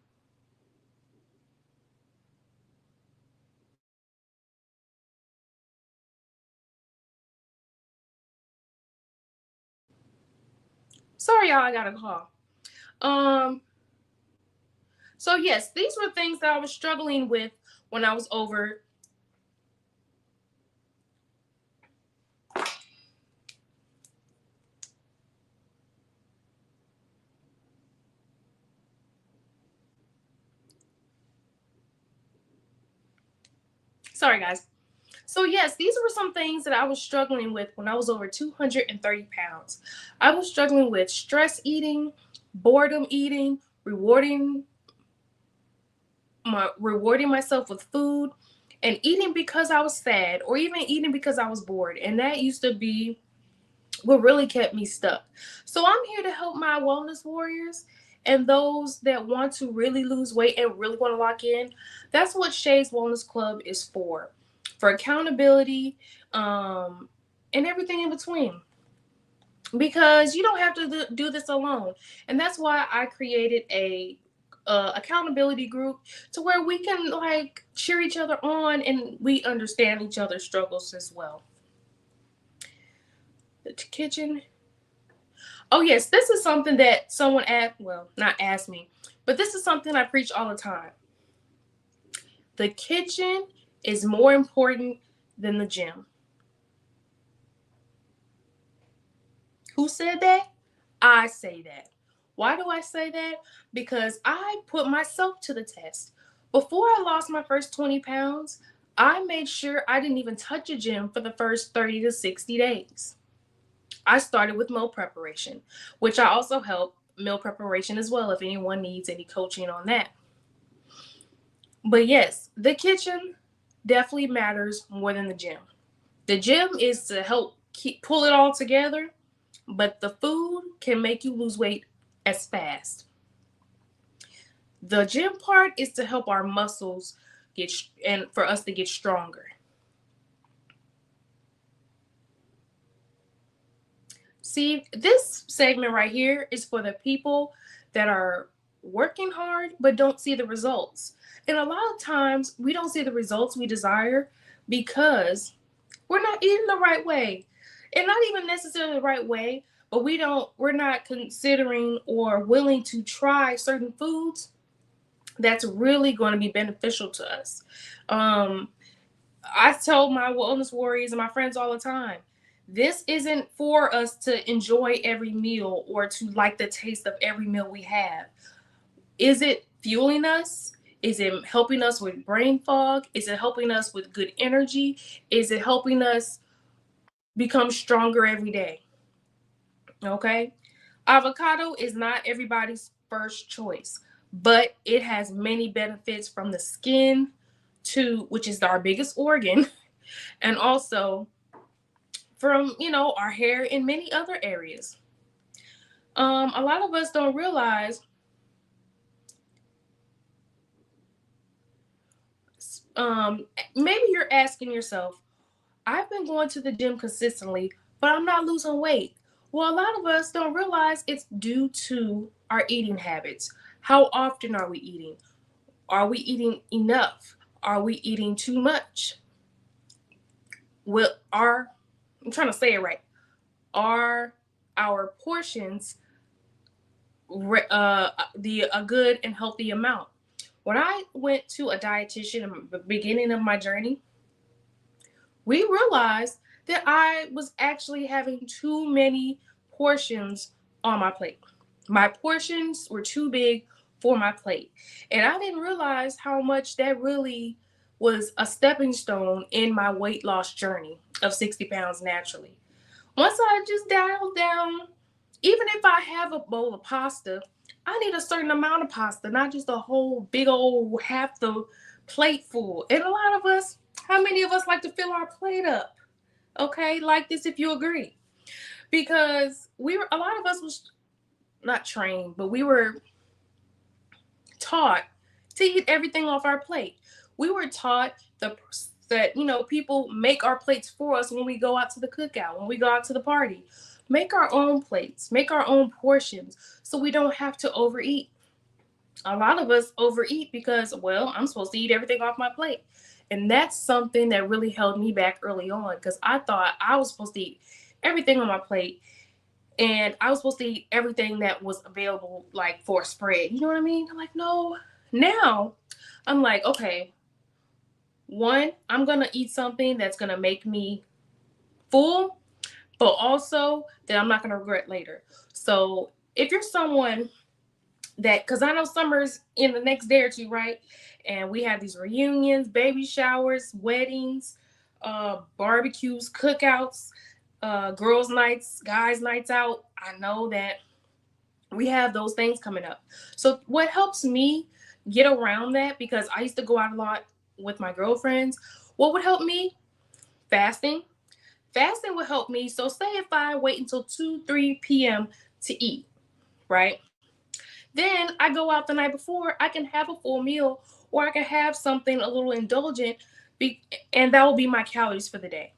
sorry y'all, I got a call. So yes, these were things that I was struggling with when I was over. Sorry guys. So yes, these were some things that I was struggling with when I was over 230 pounds. I was struggling with stress eating, boredom eating, rewarding myself with food, and eating because I was sad, or even eating because I was bored. And that used to be what really kept me stuck. So I'm here to help my wellness warriors and those that want to really lose weight and really want to lock in. That's what Shay's Wellness Club is for accountability, and everything in between. Because you don't have to do this alone. And that's why I created a accountability group to where we can cheer each other on and we understand each other's struggles as well. The kitchen. Oh yes, this is something that someone not asked me, but this is something I preach all the time. The kitchen is more important than the gym. Who said that? I say that. Why do I say that? Because I put myself to the test. Before I lost my first 20 pounds, I made sure I didn't even touch a gym for the first 30 to 60 days. I started with meal preparation, which I also help meal preparation as well if anyone needs any coaching on that. But yes, the kitchen definitely matters more than the gym. The gym is to help pull it all together, but the food can make you lose weight as fast. The gym part is to help our muscles and for us to get stronger. See, this segment right here is for the people that are working hard but don't see the results. And a lot of times we don't see the results we desire because we're not eating the right way. And not even necessarily the right way, but we're not considering or willing to try certain foods that's really going to be beneficial to us. Um, I tell my wellness warriors and my friends all the time, this isn't for us to enjoy every meal or to like the taste of every meal we have. Is it fueling us? Is it helping us with brain fog? Is it helping us with good energy? Is it helping us become stronger every day? Okay. Avocado is not everybody's first choice, but it has many benefits from the skin to, which is our biggest organ, and also from, our hair in many other areas. A lot of us don't realize, maybe you're asking yourself, I've been going to the gym consistently, but I'm not losing weight. Well, a lot of us don't realize it's due to our eating habits. How often are we eating? Are we eating enough? Are we eating too much? Well, I'm trying to say it right. Are our portions the a good and healthy amount? When I went to a dietitian in the beginning of my journey, we realized that I was actually having too many portions on my plate. My portions were too big for my plate. And I didn't realize how much that really was a stepping stone in my weight loss journey of 60 pounds naturally. Once I just dialed down, even if I have a bowl of pasta, I need a certain amount of pasta, not just a whole big old half the plate full. And a lot of us, how many of us like to fill our plate up? Okay, like this if you agree. Because a lot of us was not trained, but we were taught to eat everything off our plate. We were taught that people make our plates for us when we go out to the cookout, when we go out to the party. Make our own plates, make our own portions so we don't have to overeat. A lot of us overeat because, well, I'm supposed to eat everything off my plate. And that's something that really held me back early on because I thought I was supposed to eat everything on my plate and I was supposed to eat everything that was available, like for a spread. You know what I mean? I'm like, no. Now I'm like, okay, one, I'm going to eat something that's going to make me full, but also that I'm not going to regret later. So if you're someone that, because I know summer's in the next day or two, right? And we have these reunions, baby showers, weddings, barbecues, cookouts, girls' nights, guys' nights out. I know that we have those things coming up. So what helps me get around that, because I used to go out a lot with my girlfriends, what would help me? Fasting. Fasting would help me. So say if I wait until 2, 3 p.m. to eat, right? Then I go out the night before, I can have a full meal or I can have something a little indulgent, and that will be my calories for the day.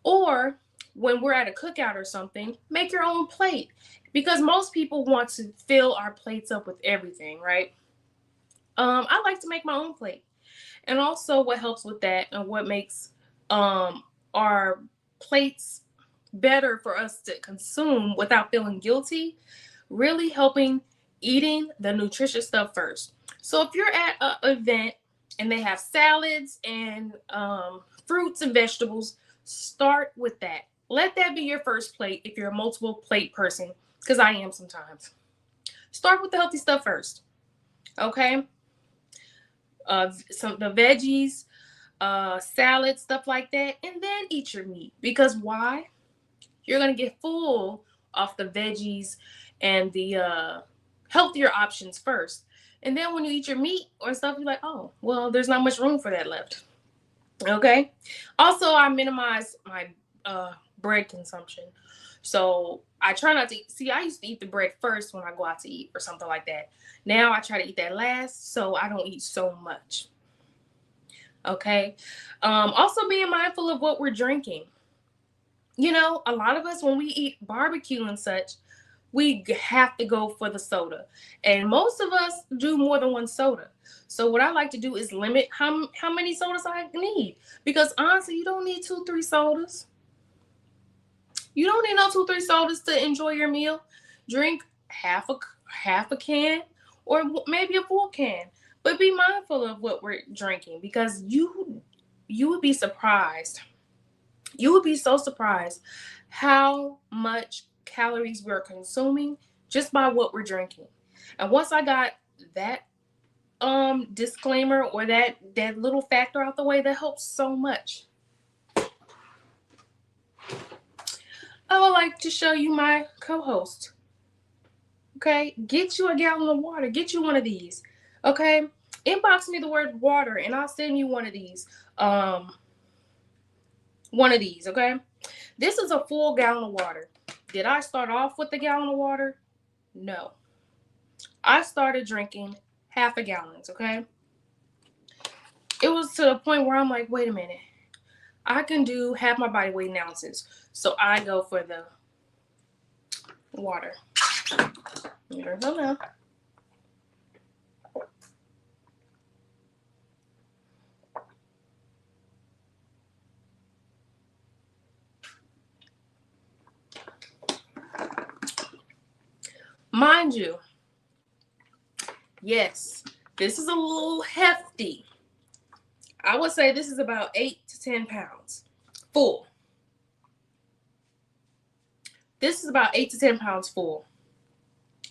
Or when we're at a cookout or something, make your own plate because most people want to fill our plates up with everything, right? I like to make my own plate. And also what helps with that and what makes our plates better for us to consume without feeling guilty, really helping eating the nutritious stuff first. So if you're at an event and they have salads and fruits and vegetables, start with that. Let that be your first plate if you're a multiple plate person, because I am sometimes. Start with the healthy stuff first, okay? Some the veggies, salad, stuff like that, and then eat your meat. Because why? You're gonna get full off the veggies and the healthier options first. And then when you eat your meat or stuff, you're like, oh, well, there's not much room for that left. Okay. Also, I minimize my bread consumption. So I try not to see. I used to eat the bread first when I go out to eat or something like that. Now I try to eat that last, so I don't eat so much. Okay. Also, being mindful of what we're drinking. A lot of us, when we eat barbecue and such, we have to go for the soda. And most of us do more than one soda. So what I like to do is limit how many sodas I need. Because honestly, you don't need 2, 3 sodas. You don't need no 2-3 sodas to enjoy your meal. Drink half a can or maybe a full can. But be mindful of what we're drinking because you would be surprised. You would be so surprised how much calories we're consuming just by what we're drinking. And once I got that disclaimer or that little factor out the way, that helps so much. I would like to show you my co-host. Okay, get you a gallon of water. Get you one of these. Okay, inbox me the word water, and I'll send you one of these. Okay, this is a full gallon of water. Did I start off with the gallon of water? No, I started drinking half a gallon. Okay, it was to the point where I'm like, wait a minute, I can do half my body weight in ounces, so I go for the water. Here we go now. Mind you, yes, this is a little hefty. I would say this is about 8 to 10 pounds full. This is about 8 to 10 pounds full.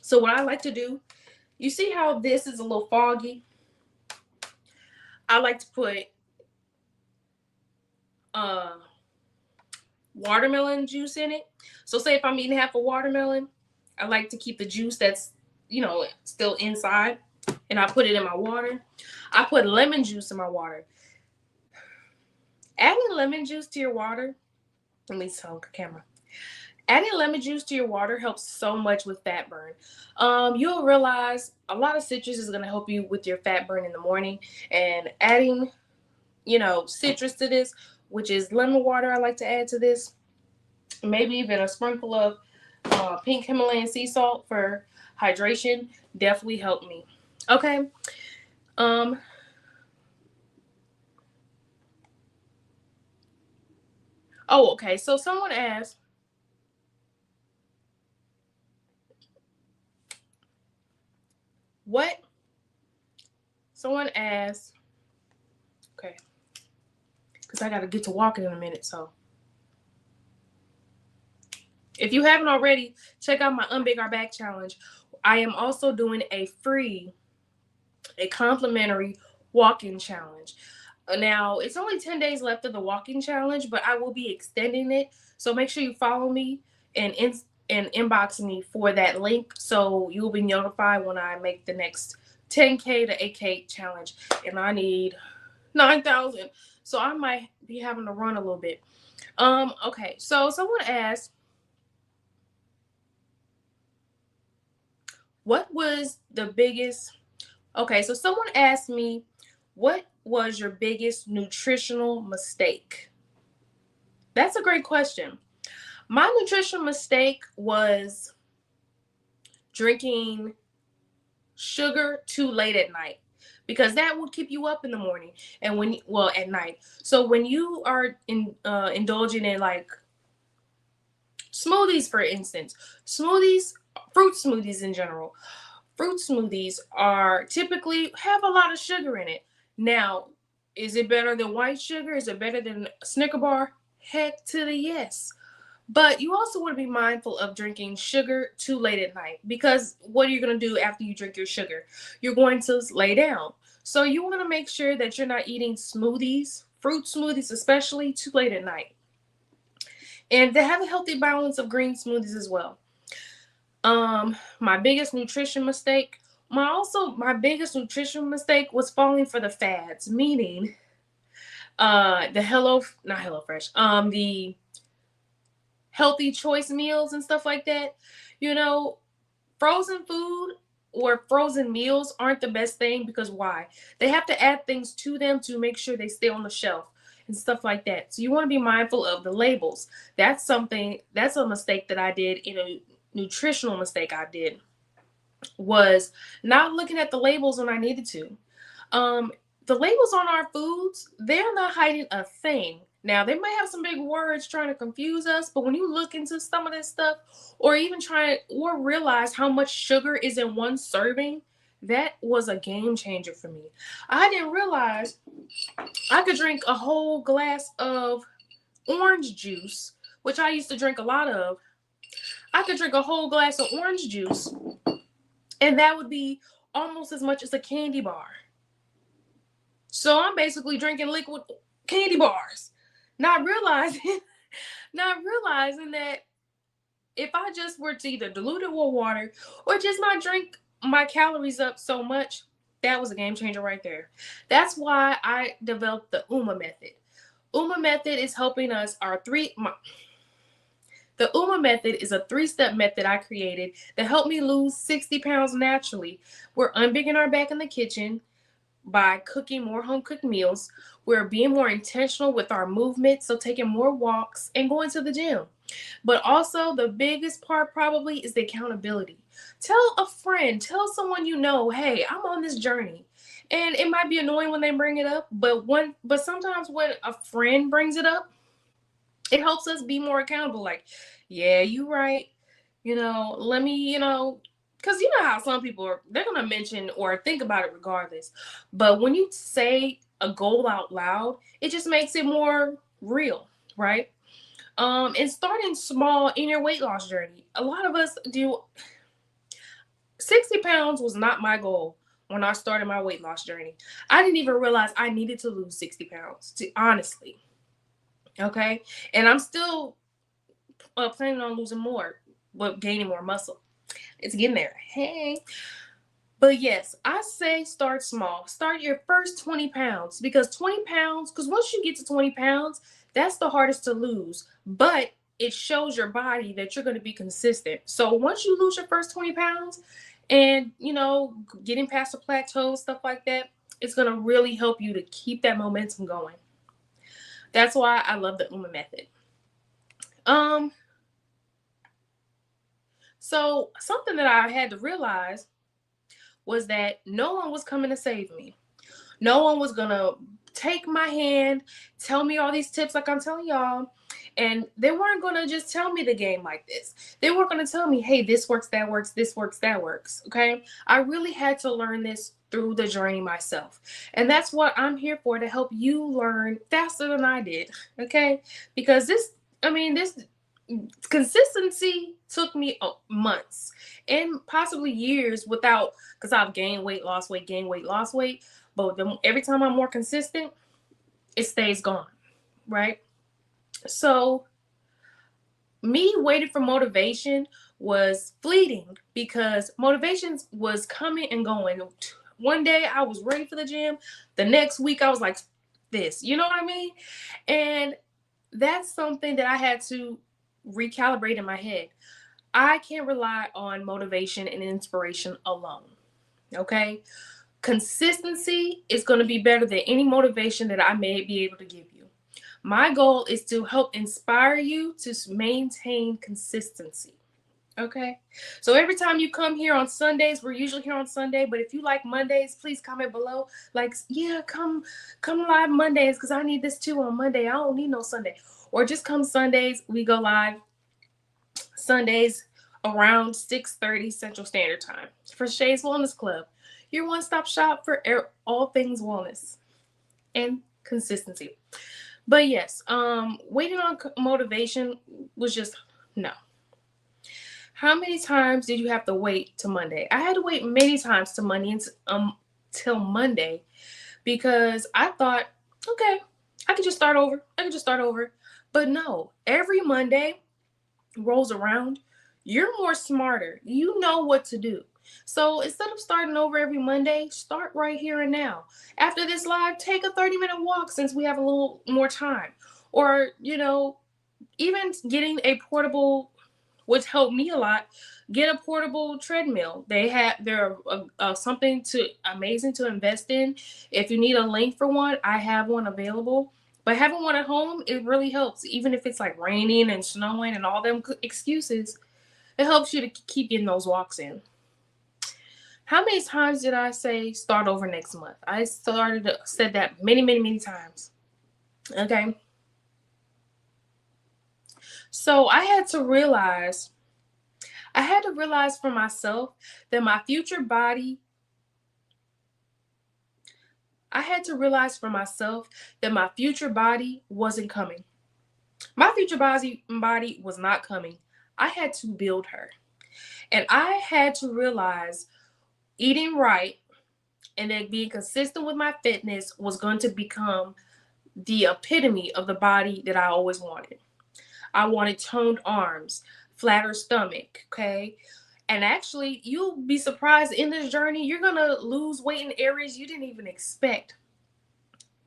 So what I like to do, you see how this is a little foggy? I like to put watermelon juice in it. So say if I'm eating half a watermelon, I like to keep the juice that's, still inside, and I put it in my water. I put lemon juice in my water. Adding lemon juice to your water, at least on camera. Adding lemon juice to your water helps so much with fat burn. You'll realize a lot of citrus is going to help you with your fat burn in the morning. And adding, citrus to this, which is lemon water, I like to add to this. Maybe even a sprinkle of pink Himalayan sea salt for hydration. Definitely help me. Okay. Oh, okay. So someone asked, what? Someone asked, okay, because I got to get to walking in a minute. So if you haven't already, check out my Unbig Our Back challenge. I am also doing a complimentary walking challenge. Now, it's only 10 days left of the walking challenge, but I will be extending it. So make sure you follow me and inbox me for that link so you'll be notified when I make the next 10K to 8K challenge. And I need 9,000. So I might be having to run a little bit. Okay, so someone asked, what was the biggest... Okay, so someone asked me, what was your biggest nutritional mistake? That's a great question. My nutritional mistake was drinking sugar too late at night, because that will keep you up in the morning and at night. So when you are indulging in like smoothies, for instance, fruit smoothies in general, fruit smoothies are typically have a lot of sugar in it. Now, is it better than white sugar? Is it better than Snicker bar? Heck to the yes. But you also want to be mindful of drinking sugar too late at night, because what are you going to do after you drink your sugar? You're going to lay down. So you want to make sure that you're not eating smoothies, fruit smoothies especially, too late at night. And to have a healthy balance of green smoothies as well. My biggest nutrition mistake, my biggest nutrition mistake was falling for the fads, meaning the the healthy choice meals and stuff like that. Frozen food or frozen meals aren't the best thing, because why? They have to add things to them to make sure they stay on the shelf and stuff like that. So you want to be mindful of the labels. That's a mistake that I did, a nutritional mistake I did, was not looking at the labels when I needed to. The labels on our foods, they're not hiding a thing. Now, they might have some big words trying to confuse us, but when you look into some of this stuff, or even try or realize how much sugar is in one serving, that was a game changer for me. I didn't realize I could drink a whole glass of orange juice, which I used to drink a lot of. I could drink a whole glass of orange juice, and that would be almost as much as a candy bar. So I'm basically drinking liquid candy bars, not realizing, not realizing that if I just were to either dilute it with water or just not drink my calories up so much, that was a game changer right there. That's why I developed the UMA method. UMA method is helping us. The UMA method is a 3-step method I created that helped me lose 60 pounds naturally. We're unbigging our back in the kitchen by cooking more home cooked meals. We're being more intentional with our movement, so taking more walks and going to the gym. But also, the biggest part probably is the accountability. Tell a friend, tell someone you know, hey, I'm on this journey. And it might be annoying when they bring it up, but sometimes when a friend brings it up, it helps us be more accountable. Like, yeah, you right. Let me, because you know how some people they're gonna mention or think about it regardless. But when you say a goal out loud, it just makes it more real, right? And starting small in your weight loss journey. A lot of us do. 60 pounds was not my goal when I started my weight loss journey. I didn't even realize I needed to lose 60 pounds, honestly. Okay. And I'm still planning on losing more, but gaining more muscle. It's getting there. Hey. But yes, I say start small. Start your first 20 pounds because once you get to 20 pounds, that's the hardest to lose. But it shows your body that you're going to be consistent. So once you lose your first 20 pounds and, getting past the plateau, stuff like that, it's going to really help you to keep that momentum going. That's why I love the UMA method. So something that I had to realize was that no one was coming to save me. No one was going to take my hand, tell me all these tips like I'm telling y'all. And they weren't going to just tell me the game like this. They weren't going to tell me, hey, this works, that works, this works, that works. Okay. I really had to learn this through the journey myself. And that's what I'm here for, to help you learn faster than I did. Okay. Because this consistency took me months and possibly years because I've gained weight, lost weight, gained weight, lost weight. But every time I'm more consistent, it stays gone, right? So me waiting for motivation was fleeting because motivation was coming and going. One day I was ready for the gym. The next week I was like this, you know what I mean? And that's something that I had to recalibrate in my head. I can't rely on motivation and inspiration alone. Okay? Consistency is going to be better than any motivation that I may be able to give you. My goal is to help inspire you to maintain consistency. Okay? So every time you come here on Sundays, we're usually here on Sunday, but if you like Mondays, please comment below. Like, yeah, come live Mondays because I need this too on Monday. I don't need no Sunday. Or just come Sundays. We go live Sundays around 6:30 Central Standard Time for Shay's Wellness Club, your one-stop shop for all things wellness and consistency. But yes, waiting on motivation was just no. How many times did you have to wait to Monday? I had to wait many times to Monday till Monday because I thought, okay, I could just start over. But no, every Monday rolls around, you're more smarter. You know what to do. So instead of starting over every Monday, start right here and now. After this live, take a 30-minute walk since we have a little more time. Or, even getting a portable, which helped me a lot, get a portable treadmill. They're something amazing to invest in. If you need a link for one, I have one available. But having one at home, it really helps. Even if it's like raining and snowing and all them excuses, it helps you to keep getting those walks in. How many times did I say start over next month? I said that many, many, many times. Okay. So I had to realize for myself that my future body, I had to realize for myself that my future body wasn't coming. My future body was not coming. I had to build her. And I had to realize eating right and then being consistent with my fitness was going to become the epitome of the body that I always wanted. I wanted toned arms, flatter stomach, okay? And actually, you'll be surprised in this journey, you're gonna lose weight in areas you didn't even expect.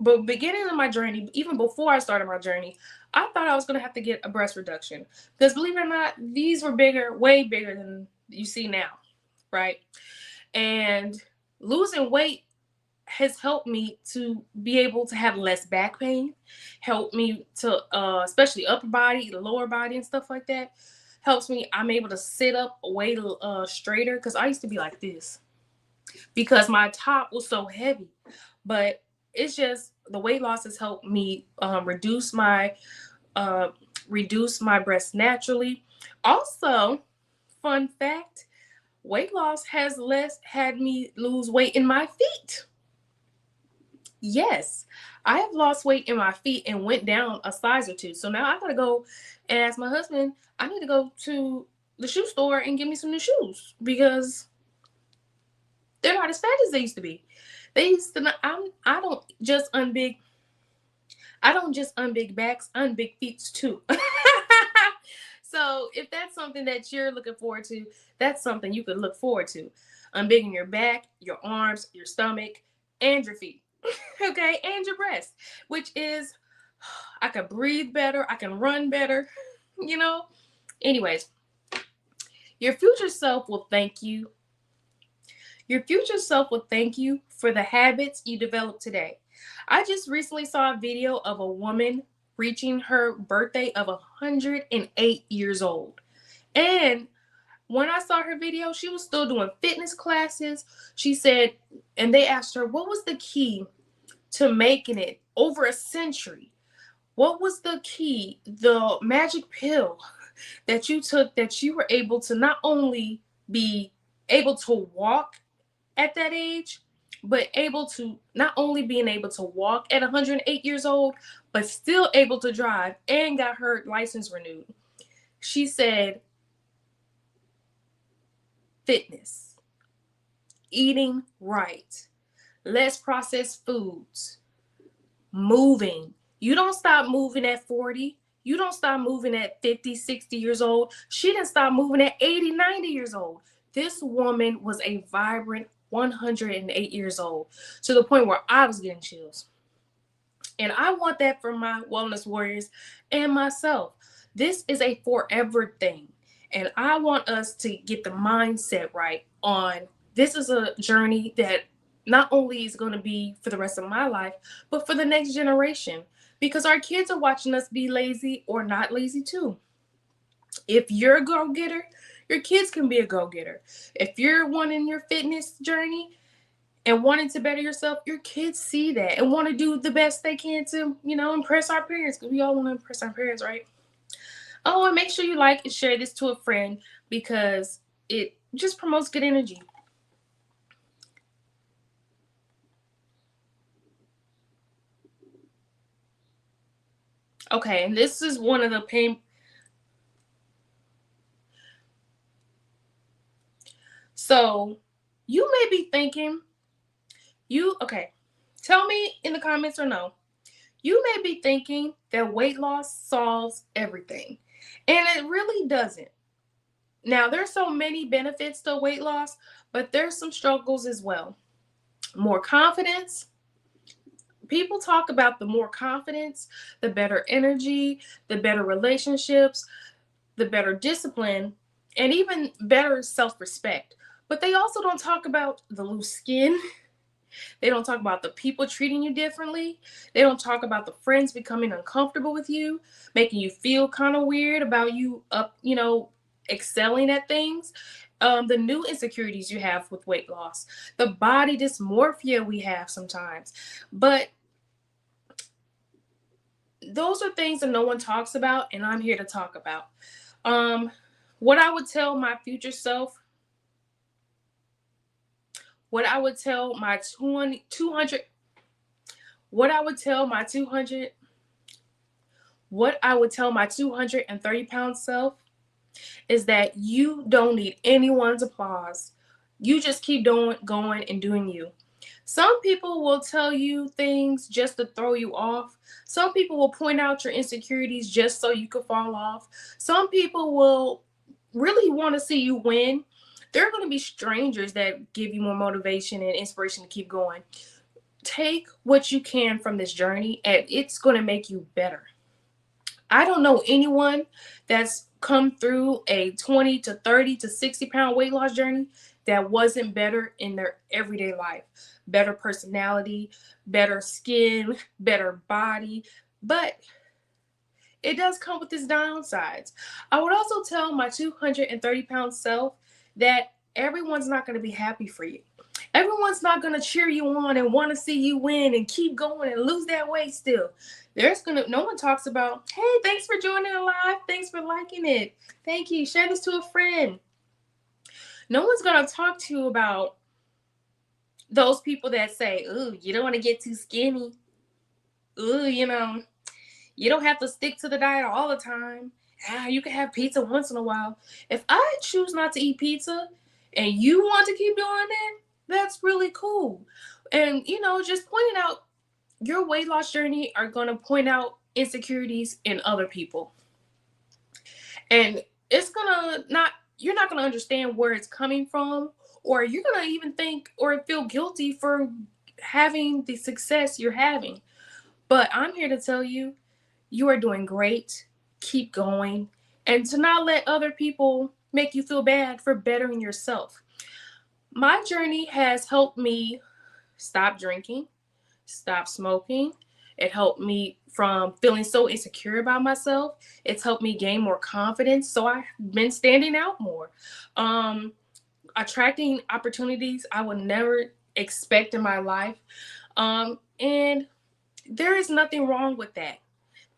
But beginning of my journey, even before I started my journey, I thought I was gonna have to get a breast reduction. Because believe it or not, these were bigger, way bigger than you see now, right? And losing weight has helped me to be able to have less back pain, helped me to, especially upper body, the lower body, and stuff like that. Helps me. I'm able to sit up way straighter because I used to be like this because my top was so heavy. But it's just the weight loss has helped me uh, reduce my breasts naturally. Also, fun fact: weight loss has less had me lose weight in my feet. Yes, I have lost weight in my feet and went down a size or two. So now I gotta go and ask my husband, I need to go to the shoe store and get me some new shoes because they're not as fat as they used to be. They used to not, I don't just unbig I don't just unbig backs, unbig feet too. So if that's something that you're looking forward to, that's something you could look forward to. Unbigging your back, your arms, your stomach, and your feet. Okay, and your breast, which is I can breathe better, I can run better, you know. Anyways, your future self will thank you. Your future self will thank you for the habits you develop today. I just recently saw a video of a woman reaching her birthday of 108 years old. And when I saw her video, she was still doing fitness classes. She said, and they asked her, what was the key to making it over a century? What was the key, the magic pill that you took that you were able to not only be able to walk at that age, but able to not only being able to walk at 108 years old, but still able to drive and got her license renewed? She said, fitness, eating right, less processed foods, moving. You don't stop moving at 40. You don't stop moving at 50, 60 years old. She didn't stop moving at 80, 90 years old. This woman was a vibrant 108 years old to the point where I was getting chills. And I want that for my wellness warriors and myself. This is a forever thing. And I want us to get the mindset right on this is a journey that not only is going to be for the rest of my life, but for the next generation. Because our kids are watching us be lazy or not lazy too. If you're a go getter, your kids can be a go getter. If you're wanting your fitness journey, and wanting to better yourself, your kids see that and want to do the best they can to, impress our parents because we all want to impress our parents, right? Oh, and make sure you like and share this to a friend because it just promotes good energy. Okay, and this is one of the pain. So you may be thinking, okay, tell me in the comments or no. You may be thinking that weight loss solves everything, and it really doesn't. Now, there's so many benefits to weight loss, but there's some struggles as well. More confidence. People talk about the more confidence, the better energy, the better relationships, the better discipline, and even better self respect. But they also don't talk about the loose skin. They don't talk about the people treating you differently. They don't talk about the friends becoming uncomfortable with you, making you feel kind of weird about you excelling at things. The new insecurities you have with weight loss, the body dysmorphia we have sometimes. But those are things that no one talks about, and I'm here to talk about. Um, what I would tell my future self, what I would tell my 200, what I would tell my 200, what I would tell my 230-pound self is that you don't need anyone's applause. You just keep doing, going and doing you. Some people will tell you things just to throw you off. Some people will point out your insecurities just so you could fall off. Some people will really want to see you win. There are going to be strangers that give you more motivation and inspiration to keep going. Take what you can from this journey, and it's going to make you better. I don't know anyone that's come through a 20 to 30 to 60-pound weight loss journey that wasn't better in their everyday life. Better personality, better skin, better body. But it does come with its downsides. I would also tell my 230-pound self that everyone's not going to be happy for you. Everyone's not going to cheer you on and want to see you win and keep going and lose that weight still. No one talks about, hey, thanks for joining the live. Thanks for liking it. Thank you. Share this to a friend. No one's going to talk to you about those people that say, ooh, you don't want to get too skinny. Ooh, you don't have to stick to the diet all the time. You can have pizza once in a while. If I choose not to eat pizza and you want to keep doing that, that's really cool. And, just pointing out your weight loss journey are going to point out insecurities in other people. And it's going to not, you're not going to understand where it's coming from, or you're going to even think or feel guilty for having the success you're having. But I'm here to tell you, you are doing great. Keep going. And to not let other people make you feel bad for bettering yourself. My journey has helped me stop drinking, stop smoking. It helped me from feeling so insecure about myself. It's helped me gain more confidence. So I've been standing out more. Attracting opportunities I would never expect in my life. And there is nothing wrong with that.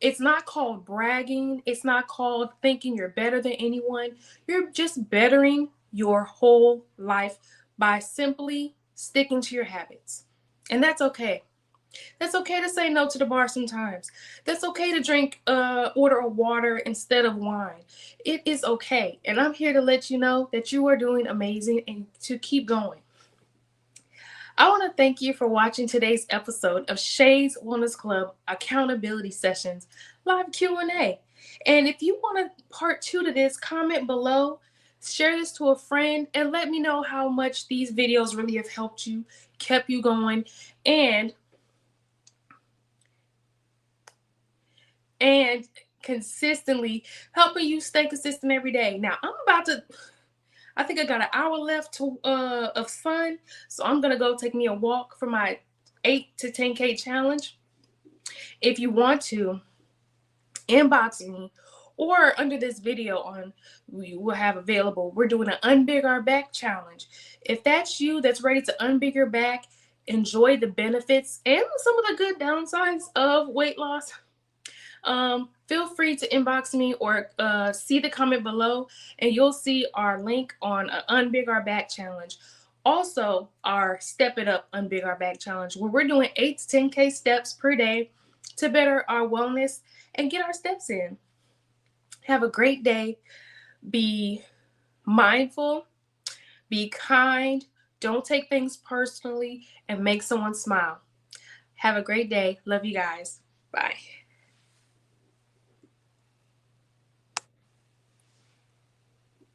It's not called bragging. It's not called thinking you're better than anyone. You're just bettering your whole life by simply sticking to your habits. And that's okay. That's okay to say no to the bar sometimes. That's okay to order a water instead of wine. It is okay. And I'm here to let you know that you are doing amazing and to keep going. I want to thank you for watching today's episode of Shay's Wellness Club Accountability Sessions live Q&A. And if you want a part 2 to this, comment below, share this to a friend, and let me know how much these videos really have helped you, kept you going, and consistently helping you stay consistent every day. Now, I think I got an hour left of sun, so I'm going to go take me a walk for my 8 to 10K challenge. If you want to, inbox me, or under this video we will have available, we're doing an Unbig Our Back challenge. If that's you that's ready to unbig your back, enjoy the benefits and some of the good downsides of weight loss, feel free to inbox me or see the comment below, and you'll see our link on Unbig Our Back challenge. Also, our Step It Up Unbig Our Back challenge, where we're doing 8 to 10K steps per day to better our wellness and get our steps in. Have a great day. Be mindful. Be kind. Don't take things personally, and make someone smile. Have a great day. Love you guys. Bye.